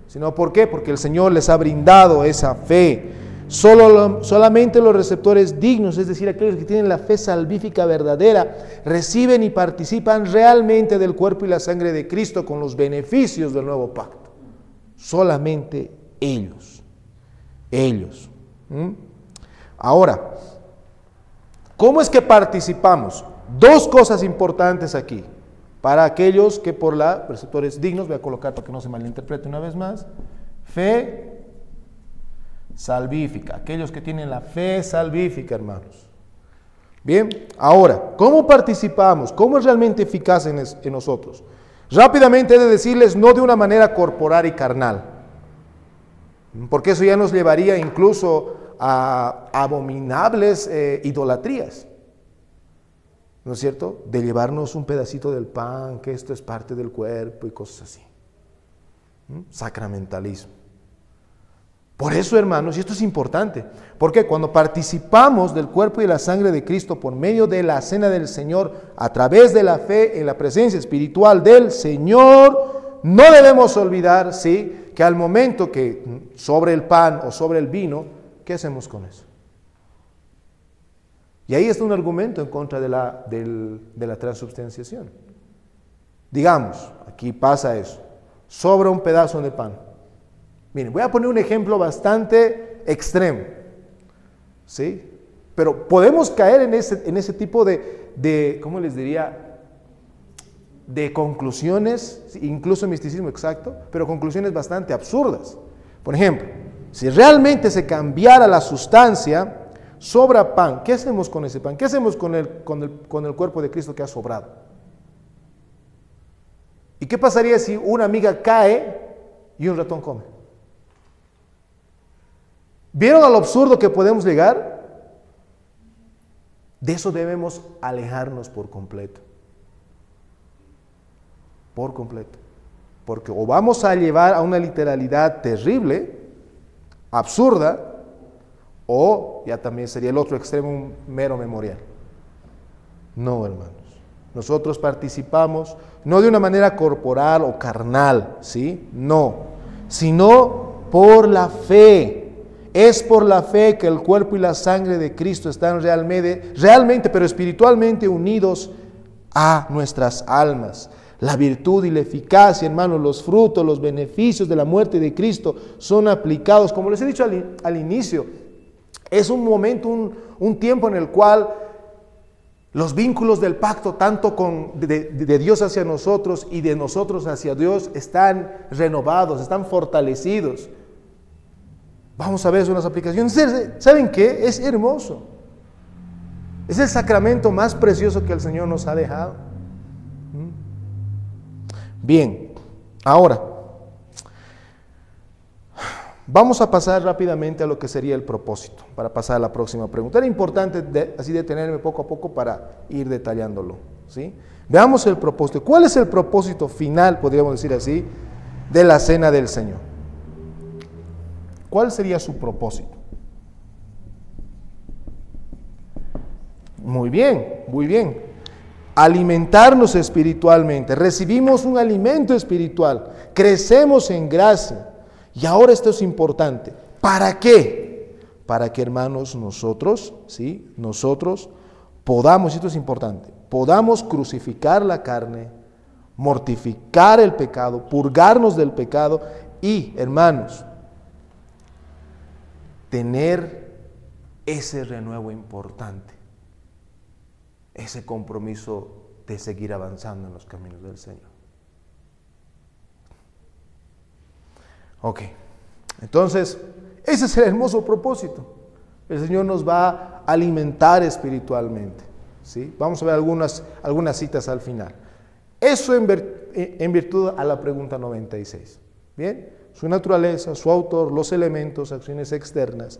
Sino ¿por qué? Porque el Señor les ha brindado esa fe. Solamente los receptores dignos, es decir, aquellos que tienen la fe salvífica verdadera, reciben y participan realmente del cuerpo y la sangre de Cristo con los beneficios del nuevo pacto. Solamente ellos. Ahora, ¿cómo es que participamos? Dos cosas importantes aquí. Para aquellos que por receptores dignos, voy a colocar para que no se malinterprete una vez más, Fe salvífica. Aquellos que tienen la fe salvífica, hermanos. Bien, ahora, ¿cómo participamos? ¿Cómo es realmente eficaz en nosotros? Rápidamente he de decirles, no de una manera corporal y carnal, porque eso ya nos llevaría incluso a abominables idolatrías, ¿no es cierto? De llevarnos un pedacito del pan, que esto es parte del cuerpo y cosas así. Sacramentalismo. Por eso, hermanos, y esto es importante, porque cuando participamos del cuerpo y de la sangre de Cristo por medio de la cena del Señor, a través de la fe en la presencia espiritual del Señor, no debemos olvidar, ¿sí?, que al momento que sobre el pan o sobre el vino, ¿qué hacemos con eso? Y ahí está un argumento en contra de la transubstanciación. Digamos, aquí pasa eso, sobra un pedazo de pan. Miren, voy a poner un ejemplo bastante extremo, ¿sí? Pero podemos caer en ese tipo de, ¿cómo les diría?, de conclusiones, incluso misticismo exacto, pero conclusiones bastante absurdas. Por ejemplo, si realmente se cambiara la sustancia, sobra pan, ¿qué hacemos con ese pan? ¿Qué hacemos con el cuerpo de Cristo que ha sobrado? ¿Y qué pasaría si una miga cae y un ratón come? ¿Vieron al absurdo que podemos llegar? De eso debemos alejarnos por completo. Por completo. Porque o vamos a llevar a una literalidad terrible, absurda, o ya también sería el otro extremo, un mero memorial. No, hermanos. Nosotros participamos no de una manera corporal o carnal, ¿sí? No, sino por la fe. Es por la fe que el cuerpo y la sangre de Cristo están realmente, pero espiritualmente unidos a nuestras almas. La virtud y la eficacia, hermanos, los frutos, los beneficios de la muerte de Cristo son aplicados, como les he dicho al inicio, es un momento, un tiempo en el cual los vínculos del pacto, tanto de Dios hacia nosotros y de nosotros hacia Dios, están renovados, están fortalecidos. Vamos a ver unas aplicaciones. ¿Saben qué? Es hermoso. Es el sacramento más precioso que el Señor nos ha dejado. Bien, ahora vamos a pasar rápidamente a lo que sería el propósito, para pasar a la próxima pregunta. Era importante así detenerme poco a poco para ir detallándolo, ¿sí? Veamos el propósito. ¿Cuál es el propósito final, podríamos decir así, de la cena del Señor? ¿Cuál sería su propósito? Muy bien, muy bien. Alimentarnos espiritualmente. Recibimos un alimento espiritual. Crecemos en gracia. Y ahora esto es importante. ¿Para qué? Para que, hermanos, nosotros, ¿sí?, nosotros podamos, esto es importante, podamos crucificar la carne, mortificar el pecado, purgarnos del pecado y, hermanos, tener ese renuevo importante, ese compromiso de seguir avanzando en los caminos del Señor. Ok, entonces, ese es el hermoso propósito. El Señor nos va a alimentar espiritualmente, ¿sí? Vamos a ver algunas citas al final. Eso en virtud a la pregunta 96. ¿Bien? Su naturaleza, su autor, los elementos, acciones externas,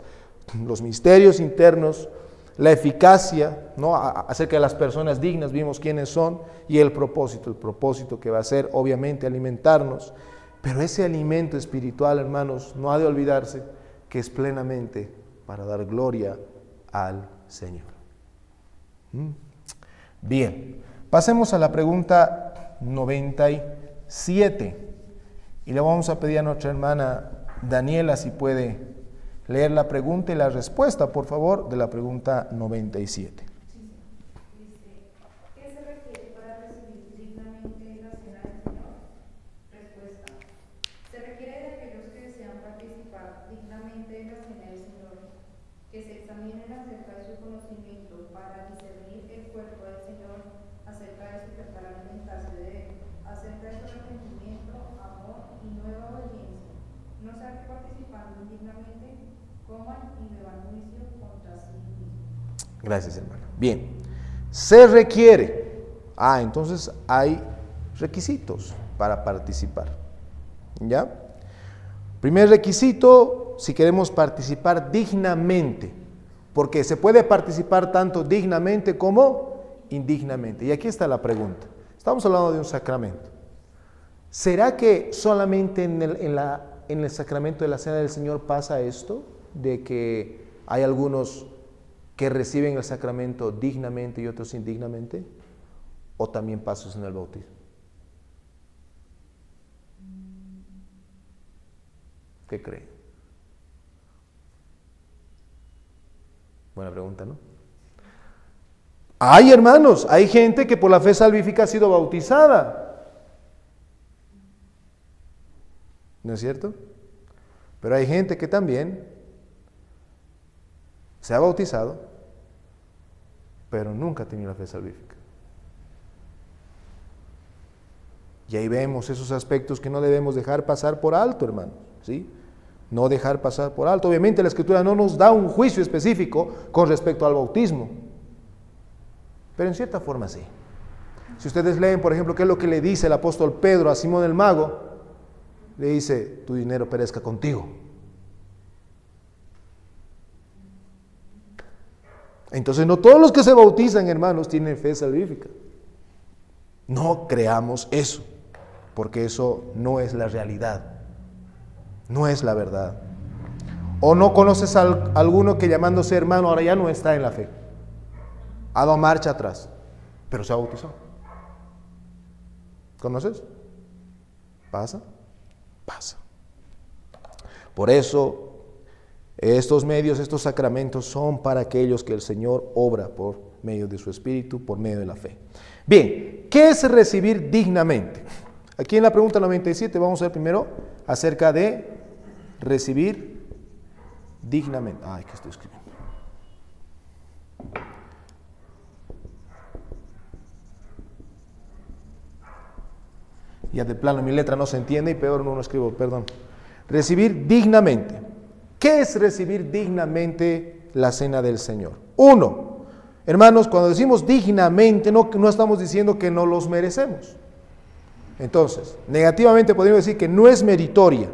los misterios internos, la eficacia, ¿no?, acerca de las personas dignas, vimos quiénes son, y el propósito que va a ser, obviamente, alimentarnos. Pero ese alimento espiritual, hermanos, no ha de olvidarse que es plenamente para dar gloria al Señor. Bien, pasemos a la pregunta 97. Y le vamos a pedir a nuestra hermana Daniela si puede leer la pregunta y la respuesta, por favor, de la pregunta 97. Dice, ¿qué se requiere para recibir dignamente la cena del Señor? Respuesta, se requiere de aquellos que desean participar dignamente en la cena del Señor, que se examinen acerca de su conocimiento para discernir el cuerpo del Señor, acerca de su para alimentarse de él, acerca de su arrepentimiento, amor y nueva obediencia, y no sea que participando indignamente coman y beban juicio contra sí mismos. Gracias, hermano. Bien, se requiere. Entonces hay requisitos para participar. ¿Ya? Primer requisito, si queremos participar dignamente, porque se puede participar tanto dignamente como indignamente. Y aquí está la pregunta. Estamos hablando de un sacramento. ¿Será que solamente en el sacramento de la Cena del Señor pasa esto? De que hay algunos que reciben el sacramento dignamente y otros indignamente. ¿O también pasa en el bautismo? ¿Qué creen? Buena pregunta, ¿no? Hay hermanos, hay gente que por la fe salvífica ha sido bautizada. ¿No es cierto? Pero hay gente que también se ha bautizado, pero nunca ha tenido la fe salvífica. Y ahí vemos esos aspectos que no debemos dejar pasar por alto, hermano, ¿sí? No dejar pasar por alto. Obviamente la Escritura no nos da un juicio específico con respecto al bautismo, pero en cierta forma sí. Si ustedes leen, por ejemplo, qué es lo que le dice el apóstol Pedro a Simón el Mago, le dice, tu dinero perezca contigo. Entonces no todos los que se bautizan, hermanos, tienen fe salvífica. No creamos eso, porque eso no es la realidad, no es la verdad. O no conoces a alguno que llamándose hermano ahora ya no está en la fe, ha dado marcha atrás, pero se ha bautizado. ¿Conoces? ¿Pasa? Pasa. Por eso estos medios, estos sacramentos son para aquellos que el Señor obra por medio de su Espíritu, por medio de la fe. Bien, ¿qué es recibir dignamente? Aquí en la pregunta 97 vamos a ver primero acerca de recibir dignamente. ¿Qué estoy escribiendo? Ya de plano mi letra no se entiende y peor no lo escribo, perdón. Recibir dignamente. ¿Qué es recibir dignamente la cena del Señor? Uno, hermanos, cuando decimos dignamente, no estamos diciendo que no los merecemos. Entonces, negativamente podríamos decir que no es meritoria,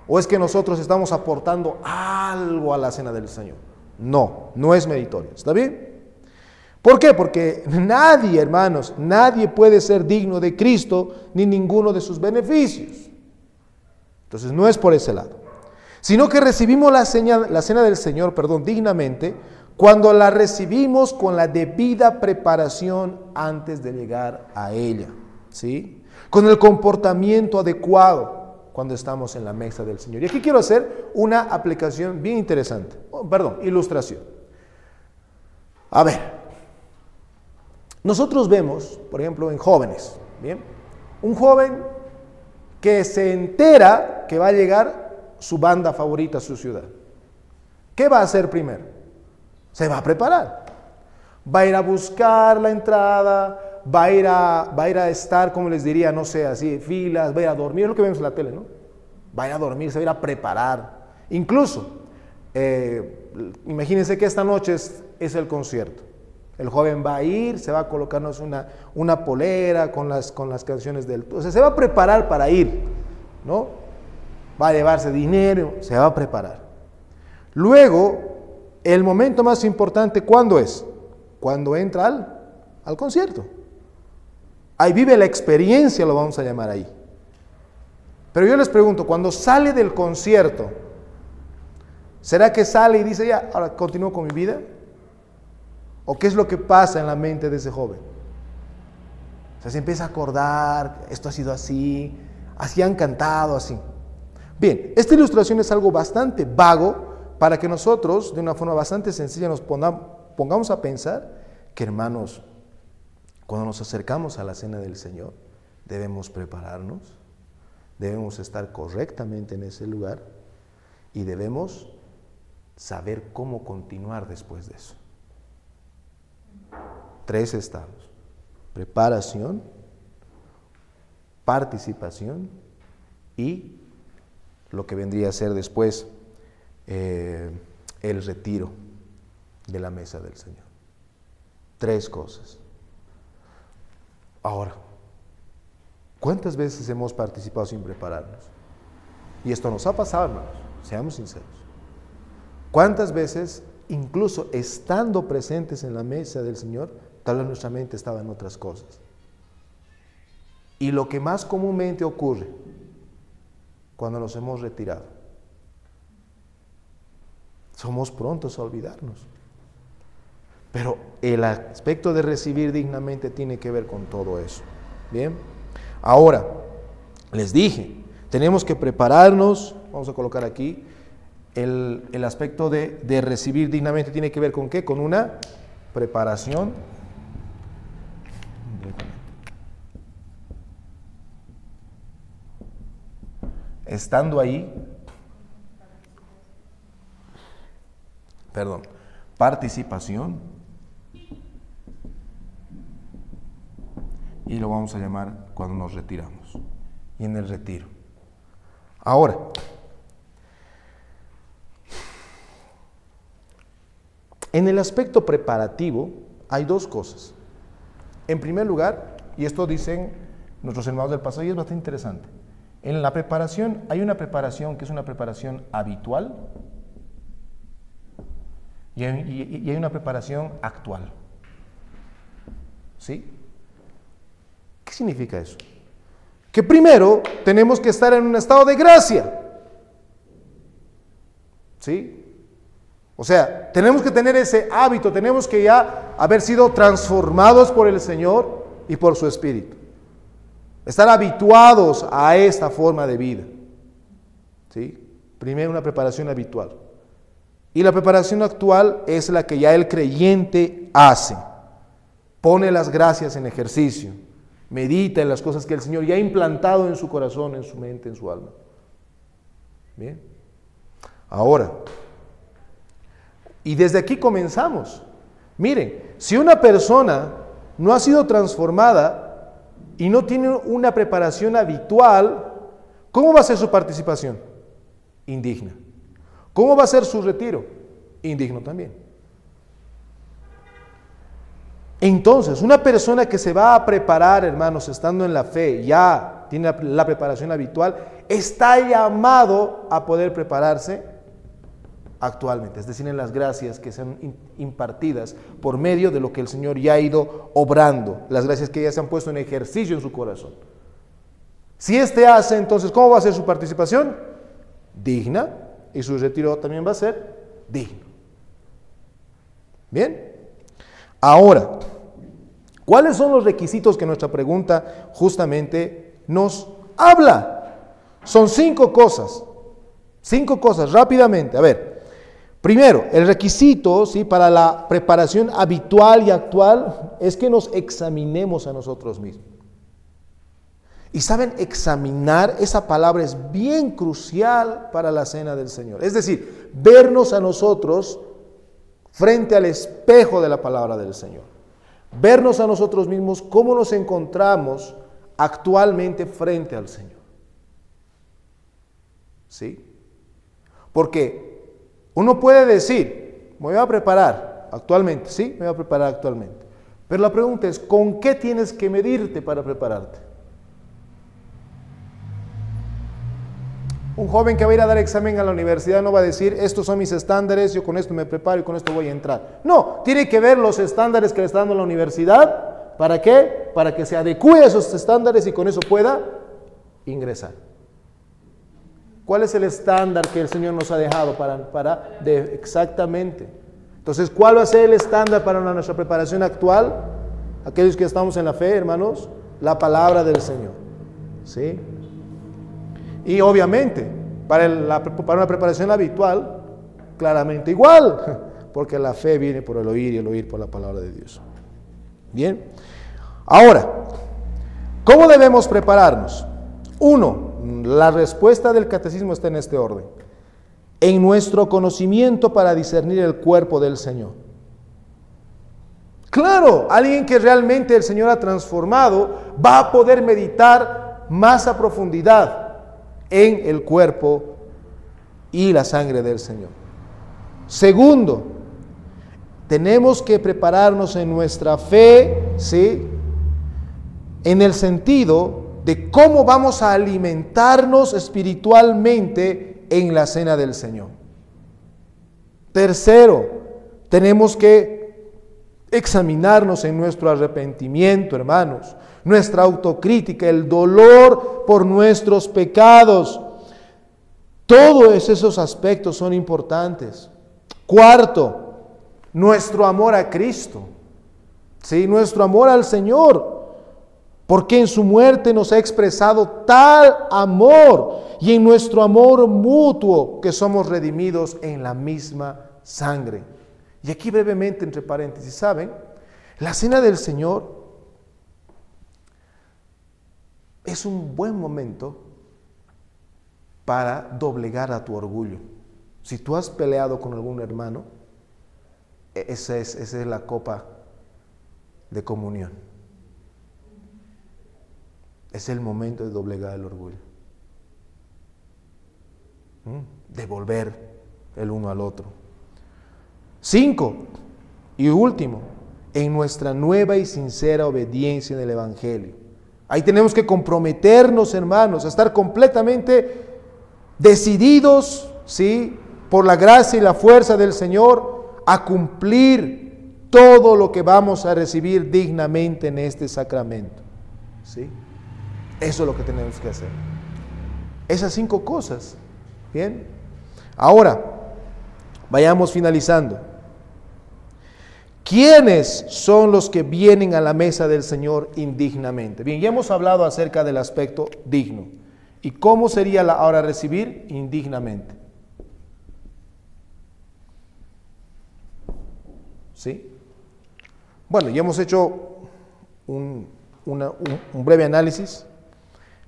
o es que nosotros estamos aportando algo a la cena del Señor. No, no es meritoria. ¿Está bien? ¿Por qué? Porque nadie, hermanos, nadie puede ser digno de Cristo ni ninguno de sus beneficios. Entonces, no es por ese lado. Sino que recibimos la cena del Señor, dignamente, cuando la recibimos con la debida preparación antes de llegar a ella, ¿sí? Con el comportamiento adecuado cuando estamos en la mesa del Señor. Y aquí quiero hacer una aplicación bien interesante, ilustración. A ver, nosotros vemos, por ejemplo, en jóvenes, ¿bien? Un joven que se entera que va a llegar su banda favorita a su ciudad. ¿Qué va a hacer primero? Se va a preparar. Va a ir a buscar la entrada, va a ir a estar, como les diría, no sé, así, filas, va a ir a dormir, es lo que vemos en la tele, ¿no? Va a ir a dormir, se va a ir a preparar. Incluso, imagínense que esta noche es el concierto. El joven va a ir, se va a colocarnos una polera con las canciones del... O sea, se va a preparar para ir, ¿no? Va a llevarse dinero, se va a preparar. Luego, el momento más importante, ¿cuándo es? Cuando entra al concierto. Ahí vive la experiencia, lo vamos a llamar ahí. Pero yo les pregunto, cuando sale del concierto, ¿será que sale y dice, ya, ahora continúo con mi vida? ¿O qué es lo que pasa en la mente de ese joven? O sea, se empieza a acordar, esto ha sido así han cantado, así. Bien, esta ilustración es algo bastante vago para que nosotros, de una forma bastante sencilla, nos pongamos a pensar que, hermanos, cuando nos acercamos a la cena del Señor, debemos prepararnos, debemos estar correctamente en ese lugar y debemos saber cómo continuar después de eso. 3 estados: preparación, participación y lo que vendría a ser después el retiro de la mesa del Señor. 3 cosas. Ahora, ¿cuántas veces hemos participado sin prepararnos? Y esto nos ha pasado, hermanos, seamos sinceros. ¿Cuántas veces, incluso estando presentes en la mesa del Señor, tal vez nuestra mente estaba en otras cosas? Y lo que más comúnmente ocurre cuando nos hemos retirado, somos prontos a olvidarnos. Pero el aspecto de recibir dignamente tiene que ver con todo eso. Bien, ahora, les dije, tenemos que prepararnos. Vamos a colocar aquí, el aspecto de recibir dignamente tiene que ver con ¿qué? Con una preparación. Estando ahí, participación, y lo vamos a llamar cuando nos retiramos, y en el retiro. Ahora, en el aspecto preparativo hay 2 cosas. En primer lugar, y esto dicen nuestros hermanos del pasado y es bastante interesante, en la preparación hay una preparación que es una preparación habitual y hay una preparación actual. ¿Sí? ¿Qué significa eso? Que primero tenemos que estar en un estado de gracia. ¿Sí? O sea, tenemos que tener ese hábito, tenemos que ya haber sido transformados por el Señor y por su Espíritu. Estar habituados a esta forma de vida. ¿Sí? Primero una preparación habitual. Y la preparación actual es la que ya el creyente hace. Pone las gracias en ejercicio. Medita en las cosas que el Señor ya ha implantado en su corazón, en su mente, en su alma. Bien. Ahora, y desde aquí comenzamos. Miren, si una persona no ha sido transformada y no tiene una preparación habitual, ¿cómo va a ser su participación? Indigna. ¿Cómo va a ser su retiro? Indigno también. Entonces, una persona que se va a preparar, hermanos, estando en la fe, ya tiene la preparación habitual, está llamado a poder prepararse actualmente, es decir, en las gracias que sean impartidas por medio de lo que el Señor ya ha ido obrando, las gracias que ya se han puesto en ejercicio en su corazón. Si éste hace, entonces, ¿cómo va a ser su participación? Digna, y su retiro también va a ser digno. Bien. Ahora, ¿cuáles son los requisitos que nuestra pregunta justamente nos habla? Son 5 cosas. 5 cosas, rápidamente. A ver. Primero, el requisito, ¿sí?, para la preparación habitual y actual es que nos examinemos a nosotros mismos. Y saben, examinar, esa palabra es bien crucial para la cena del Señor. Es decir, vernos a nosotros frente al espejo de la palabra del Señor. Vernos a nosotros mismos cómo nos encontramos actualmente frente al Señor. ¿Sí? Porque uno puede decir, me voy a preparar actualmente, sí, me voy a preparar actualmente. Pero la pregunta es, ¿con qué tienes que medirte para prepararte? Un joven que va a ir a dar examen a la universidad no va a decir, estos son mis estándares, yo con esto me preparo y con esto voy a entrar. No, tiene que ver los estándares que le está dando la universidad. ¿Para qué? Para que se adecue a esos estándares y con eso pueda ingresar. ¿Cuál es el estándar que el Señor nos ha dejado exactamente? Entonces, ¿cuál va a ser el estándar para nuestra preparación actual? Aquellos que estamos en la fe, hermanos, la palabra del Señor. ¿Sí? Y obviamente, para una preparación habitual, claramente igual, porque la fe viene por el oír y el oír por la palabra de Dios. Bien. Ahora, ¿cómo debemos prepararnos? 1. La respuesta del catecismo está en este orden. En nuestro conocimiento para discernir el cuerpo del Señor. Claro, alguien que realmente el Señor ha transformado va a poder meditar más a profundidad en el cuerpo y la sangre del Señor. Segundo, tenemos que prepararnos en nuestra fe, ¿sí?, en el sentido de cómo vamos a alimentarnos espiritualmente en la cena del Señor. Tercero, tenemos que examinarnos en nuestro arrepentimiento, hermanos, nuestra autocrítica, el dolor por nuestros pecados. Todos esos aspectos son importantes. Cuarto, nuestro amor a Cristo, ¿sí?, nuestro amor al Señor, porque en su muerte nos ha expresado tal amor, y en nuestro amor mutuo que somos redimidos en la misma sangre. Y aquí brevemente, entre paréntesis, ¿saben? La cena del Señor es un buen momento para doblegar a tu orgullo. Si tú has peleado con algún hermano, esa es la copa de comunión. Es el momento de doblegar el orgullo. Devolver el uno al otro. 5, y último, en nuestra nueva y sincera obediencia en el Evangelio. Ahí tenemos que comprometernos, hermanos, a estar completamente decididos, ¿sí?, por la gracia y la fuerza del Señor, a cumplir todo lo que vamos a recibir dignamente en este sacramento, ¿sí? Eso es lo que tenemos que hacer. Esas 5 cosas. Bien. Ahora, vayamos finalizando. ¿Quiénes son los que vienen a la mesa del Señor indignamente? Bien, ya hemos hablado acerca del aspecto digno. ¿Y cómo sería ahora recibir indignamente? ¿Sí? Bueno, ya hemos hecho un breve análisis.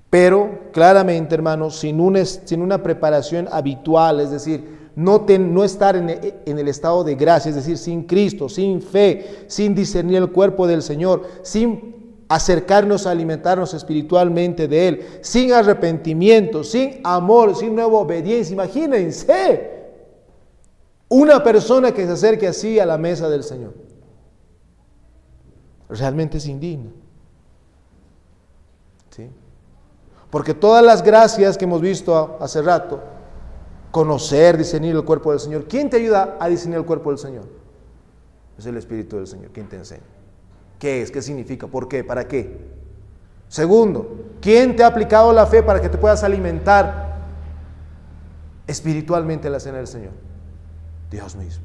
Pero claramente, hermanos, sin una preparación habitual, es decir, no estar en el estado de gracia, es decir, sin Cristo, sin fe, sin discernir el cuerpo del Señor, sin acercarnos a alimentarnos espiritualmente de Él, sin arrepentimiento, sin amor, sin nueva obediencia. Imagínense una persona que se acerque así a la mesa del Señor. Realmente es indigna. ¿Sí? Porque todas las gracias que hemos visto hace rato, conocer, discernir el cuerpo del Señor, ¿quién te ayuda a discernir el cuerpo del Señor? Es el Espíritu del Señor. ¿Quién te enseña? ¿Qué es? ¿Qué significa? ¿Por qué? ¿Para qué? Segundo, ¿quién te ha aplicado la fe para que te puedas alimentar espiritualmente en la cena del Señor? Dios mismo.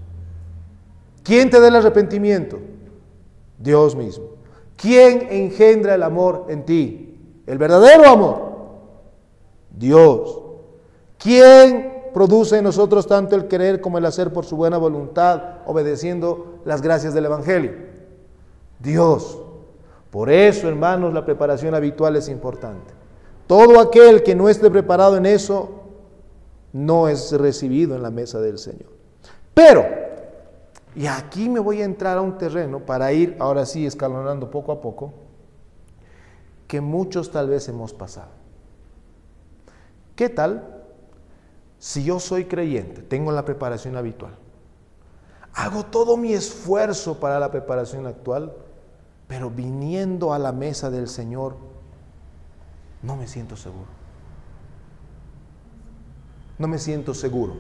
¿Quién te da el arrepentimiento? Dios mismo. ¿Quién engendra el amor en ti? El verdadero amor. Dios. ¿Quién produce en nosotros tanto el querer como el hacer por su buena voluntad, obedeciendo las gracias del Evangelio? Dios. Por eso, hermanos, la preparación habitual es importante. Todo aquel que no esté preparado en eso, no es recibido en la mesa del Señor. Pero, y aquí me voy a entrar a un terreno para ir ahora sí escalonando poco a poco, que muchos tal vez hemos pasado. ¿Qué tal si yo soy creyente, tengo la preparación habitual, hago todo mi esfuerzo para la preparación actual, pero viniendo a la mesa del Señor no me siento seguro? No me siento seguro.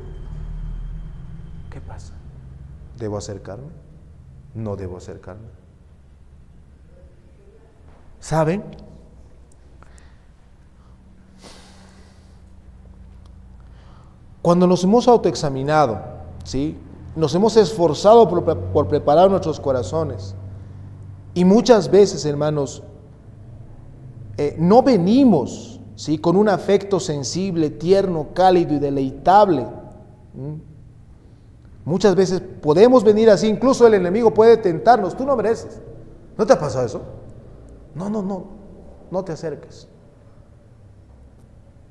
¿Qué pasa? ¿Debo acercarme? ¿No debo acercarme? ¿Saben? Cuando nos hemos autoexaminado, ¿sí?, nos hemos esforzado por preparar nuestros corazones, y muchas veces, hermanos, no venimos, ¿sí?, con un afecto sensible, tierno, cálido y deleitable. Muchas veces podemos venir así, incluso el enemigo puede tentarnos. Tú no mereces. ¿No te ha pasado eso? No te acerques.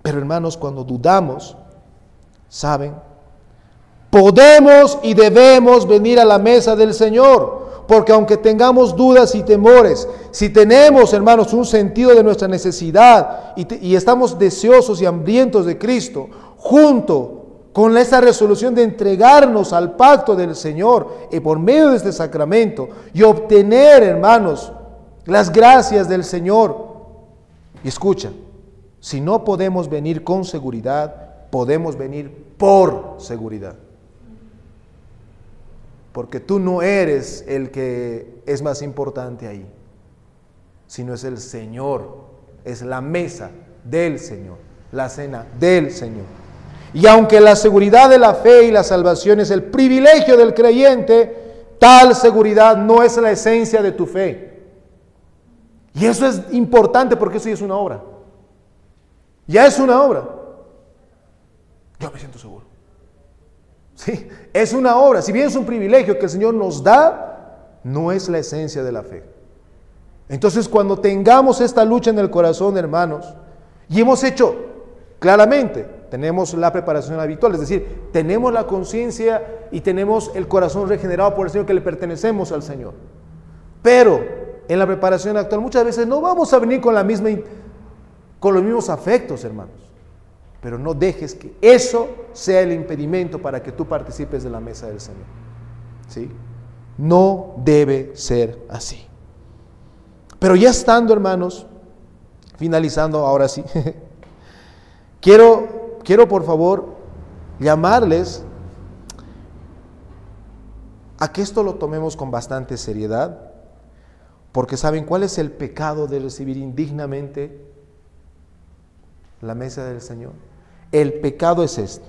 Pero, hermanos, cuando dudamos, ¿saben? Podemos y debemos venir a la mesa del Señor, porque aunque tengamos dudas y temores, si tenemos, hermanos, un sentido de nuestra necesidad y estamos deseosos y hambrientos de Cristo, junto con esa resolución de entregarnos al pacto del Señor y por medio de este sacramento y obtener, hermanos, las gracias del Señor. Y escucha, si no podemos venir con seguridad, podemos venir por seguridad. Porque tú no eres el que es más importante ahí, sino es el Señor, es la mesa del Señor, la cena del Señor. Y aunque la seguridad de la fe y la salvación es el privilegio del creyente, tal seguridad no es la esencia de tu fe. Y eso es importante porque eso ya es una obra. Ya es una obra. Yo me siento seguro. Sí, es una obra. Si bien es un privilegio que el Señor nos da, no es la esencia de la fe. Entonces, cuando tengamos esta lucha en el corazón, hermanos, y hemos hecho claramente, tenemos la preparación habitual, es decir, tenemos la conciencia y tenemos el corazón regenerado por el Señor, que le pertenecemos al Señor. Pero en la preparación actual muchas veces no vamos a venir con los mismos afectos, hermanos. Pero no dejes que eso sea el impedimento para que tú participes de la mesa del Señor. ¿Sí? No debe ser así. Pero ya estando, hermanos, finalizando ahora sí, quiero por favor llamarles a que esto lo tomemos con bastante seriedad, porque ¿saben cuál es el pecado de recibir indignamente la mesa del Señor? El pecado es este: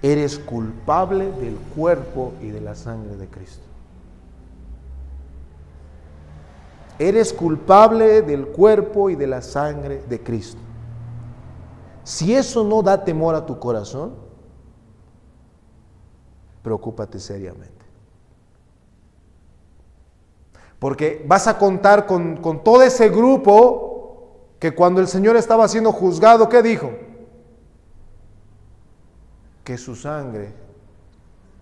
eres culpable del cuerpo y de la sangre de Cristo. Eres culpable del cuerpo y de la sangre de Cristo. Si eso no da temor a tu corazón, preocúpate seriamente. Porque vas a contar con todo ese grupo que cuando el Señor estaba siendo juzgado, ¿qué dijo? Que su sangre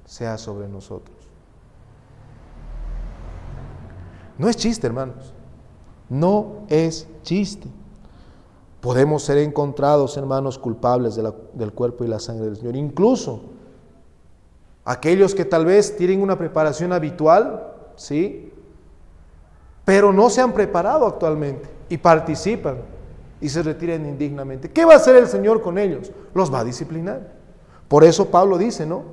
sea sobre nosotros. No es chiste, hermanos. No es chiste. Podemos ser encontrados, hermanos, culpables del cuerpo y la sangre del Señor. Incluso aquellos que tal vez tienen una preparación habitual, ¿sí?, pero no se han preparado actualmente y participan y se retiran indignamente. ¿Qué va a hacer el Señor con ellos? Los va a disciplinar. Por eso Pablo dice, ¿no?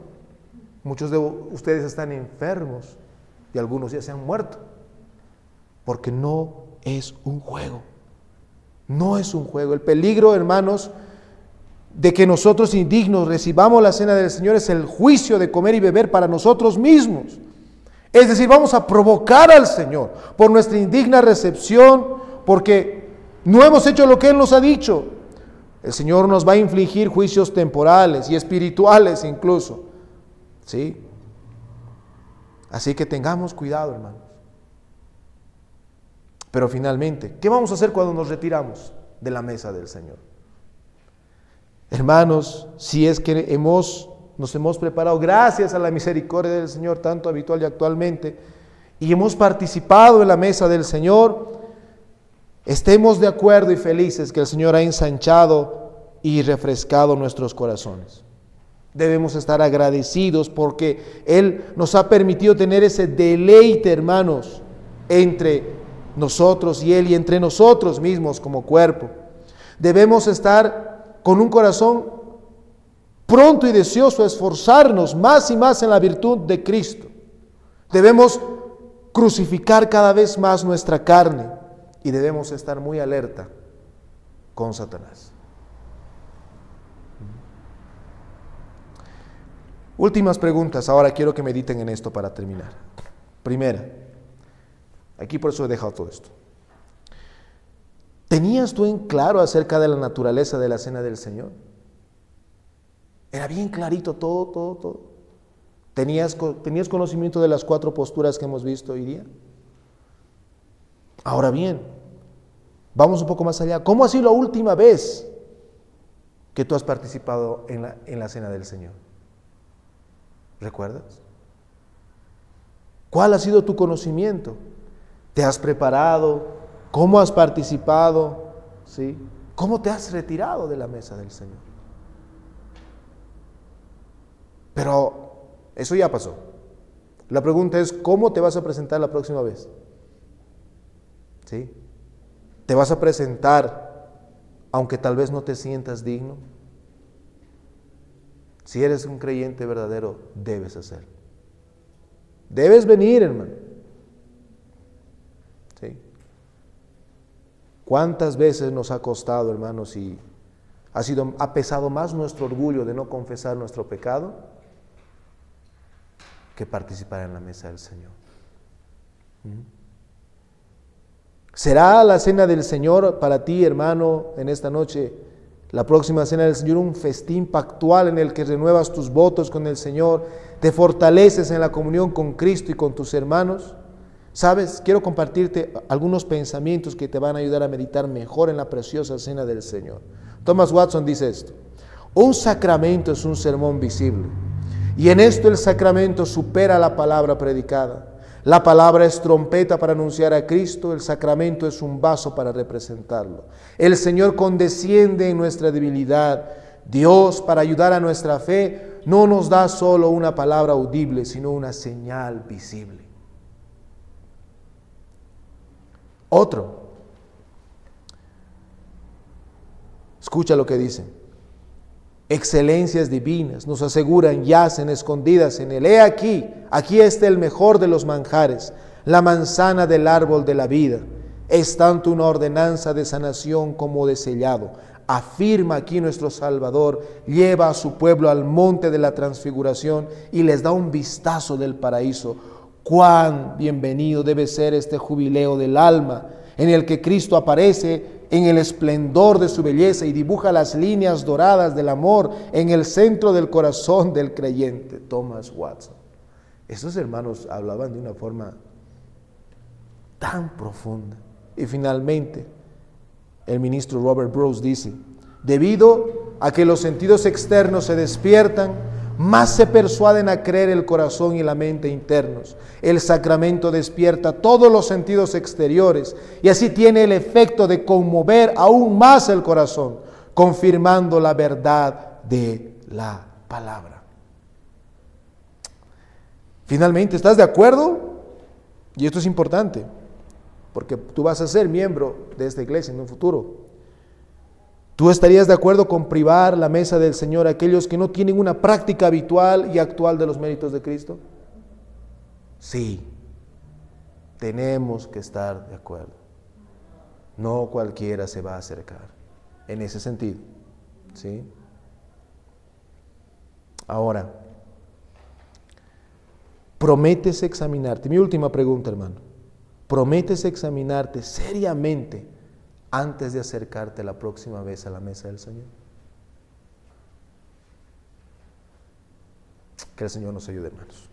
Muchos de ustedes están enfermos y algunos ya se han muerto. Porque no es un juego. No es un juego. El peligro, hermanos, de que nosotros indignos recibamos la cena del Señor es el juicio de comer y beber para nosotros mismos. Es decir, vamos a provocar al Señor por nuestra indigna recepción, porque no hemos hecho lo que Él nos ha dicho. El Señor nos va a infligir juicios temporales y espirituales incluso. ¿Sí? Así que tengamos cuidado, hermanos. Pero finalmente, ¿qué vamos a hacer cuando nos retiramos de la mesa del Señor? Hermanos, si es que nos hemos preparado gracias a la misericordia del Señor, tanto habitual y actualmente, y hemos participado en la mesa del Señor, estemos de acuerdo y felices que el Señor ha ensanchado y refrescado nuestros corazones. Debemos estar agradecidos porque Él nos ha permitido tener ese deleite, hermanos, entre nosotros y Él y entre nosotros mismos como cuerpo. Debemos estar con un corazón pronto y deseoso a esforzarnos más y más en la virtud de Cristo. Debemos crucificar cada vez más nuestra carne y debemos estar muy alerta con Satanás. Últimas preguntas, ahora quiero que mediten en esto para terminar. Primera, aquí por eso he dejado todo esto. ¿Tenías tú en claro acerca de la naturaleza de la cena del Señor? Era bien clarito todo. ¿Tenías conocimiento de las 4 posturas que hemos visto hoy día? Ahora bien, vamos un poco más allá. ¿Cómo ha sido la última vez que tú has participado en la cena del Señor? ¿Recuerdas? ¿Cuál ha sido tu conocimiento? ¿Te has preparado? ¿Cómo has participado? ¿Sí? ¿Cómo te has retirado de la mesa del Señor? Pero eso ya pasó. La pregunta es, ¿cómo te vas a presentar la próxima vez? ¿Sí? ¿Te vas a presentar aunque tal vez no te sientas digno? Si eres un creyente verdadero, debes hacerlo. Debes venir, hermano. ¿Sí? ¿Cuántas veces nos ha costado, hermanos, y ha pesado más nuestro orgullo de no confesar nuestro pecado que participar en la mesa del Señor? ¿Será la cena del Señor para ti, hermano, en esta noche, la próxima cena del Señor, un festín pactual en el que renuevas tus votos con el Señor, te fortaleces en la comunión con Cristo y con tus hermanos? ¿Sabes? Quiero compartirte algunos pensamientos que te van a ayudar a meditar mejor en la preciosa cena del Señor. Thomas Watson dice esto: un sacramento es un sermón visible, y en esto el sacramento supera la palabra predicada. La palabra es trompeta para anunciar a Cristo, el sacramento es un vaso para representarlo. El Señor condesciende en nuestra debilidad. Dios, para ayudar a nuestra fe, no nos da solo una palabra audible, sino una señal visible. Otro. Escucha lo que dice. Excelencias divinas nos aseguran, yacen escondidas en él. He aquí, aquí está el mejor de los manjares, la manzana del árbol de la vida. Es tanto una ordenanza de sanación como de sellado. Afirma aquí nuestro Salvador, lleva a su pueblo al monte de la transfiguración y les da un vistazo del paraíso. Cuán bienvenido debe ser este jubileo del alma, en el que Cristo aparece en el esplendor de su belleza y dibuja las líneas doradas del amor en el centro del corazón del creyente. Thomas Watson. Esos hermanos hablaban de una forma tan profunda. Y finalmente, el ministro Robert Bruce dice: debido a que los sentidos externos se despiertan, más se persuaden a creer el corazón y la mente internos. El sacramento despierta todos los sentidos exteriores y así tiene el efecto de conmover aún más el corazón, confirmando la verdad de la palabra. Finalmente, ¿estás de acuerdo? Y esto es importante, porque tú vas a ser miembro de esta iglesia en un futuro. ¿Tú estarías de acuerdo con privar la mesa del Señor a aquellos que no tienen una práctica habitual y actual de los méritos de Cristo? Sí, tenemos que estar de acuerdo. No cualquiera se va a acercar en ese sentido, ¿sí? Ahora, ¿prometes examinarte? Mi última pregunta, hermano. ¿Prometes examinarte seriamente antes de acercarte la próxima vez a la mesa del Señor? Que el Señor nos ayude, hermanos.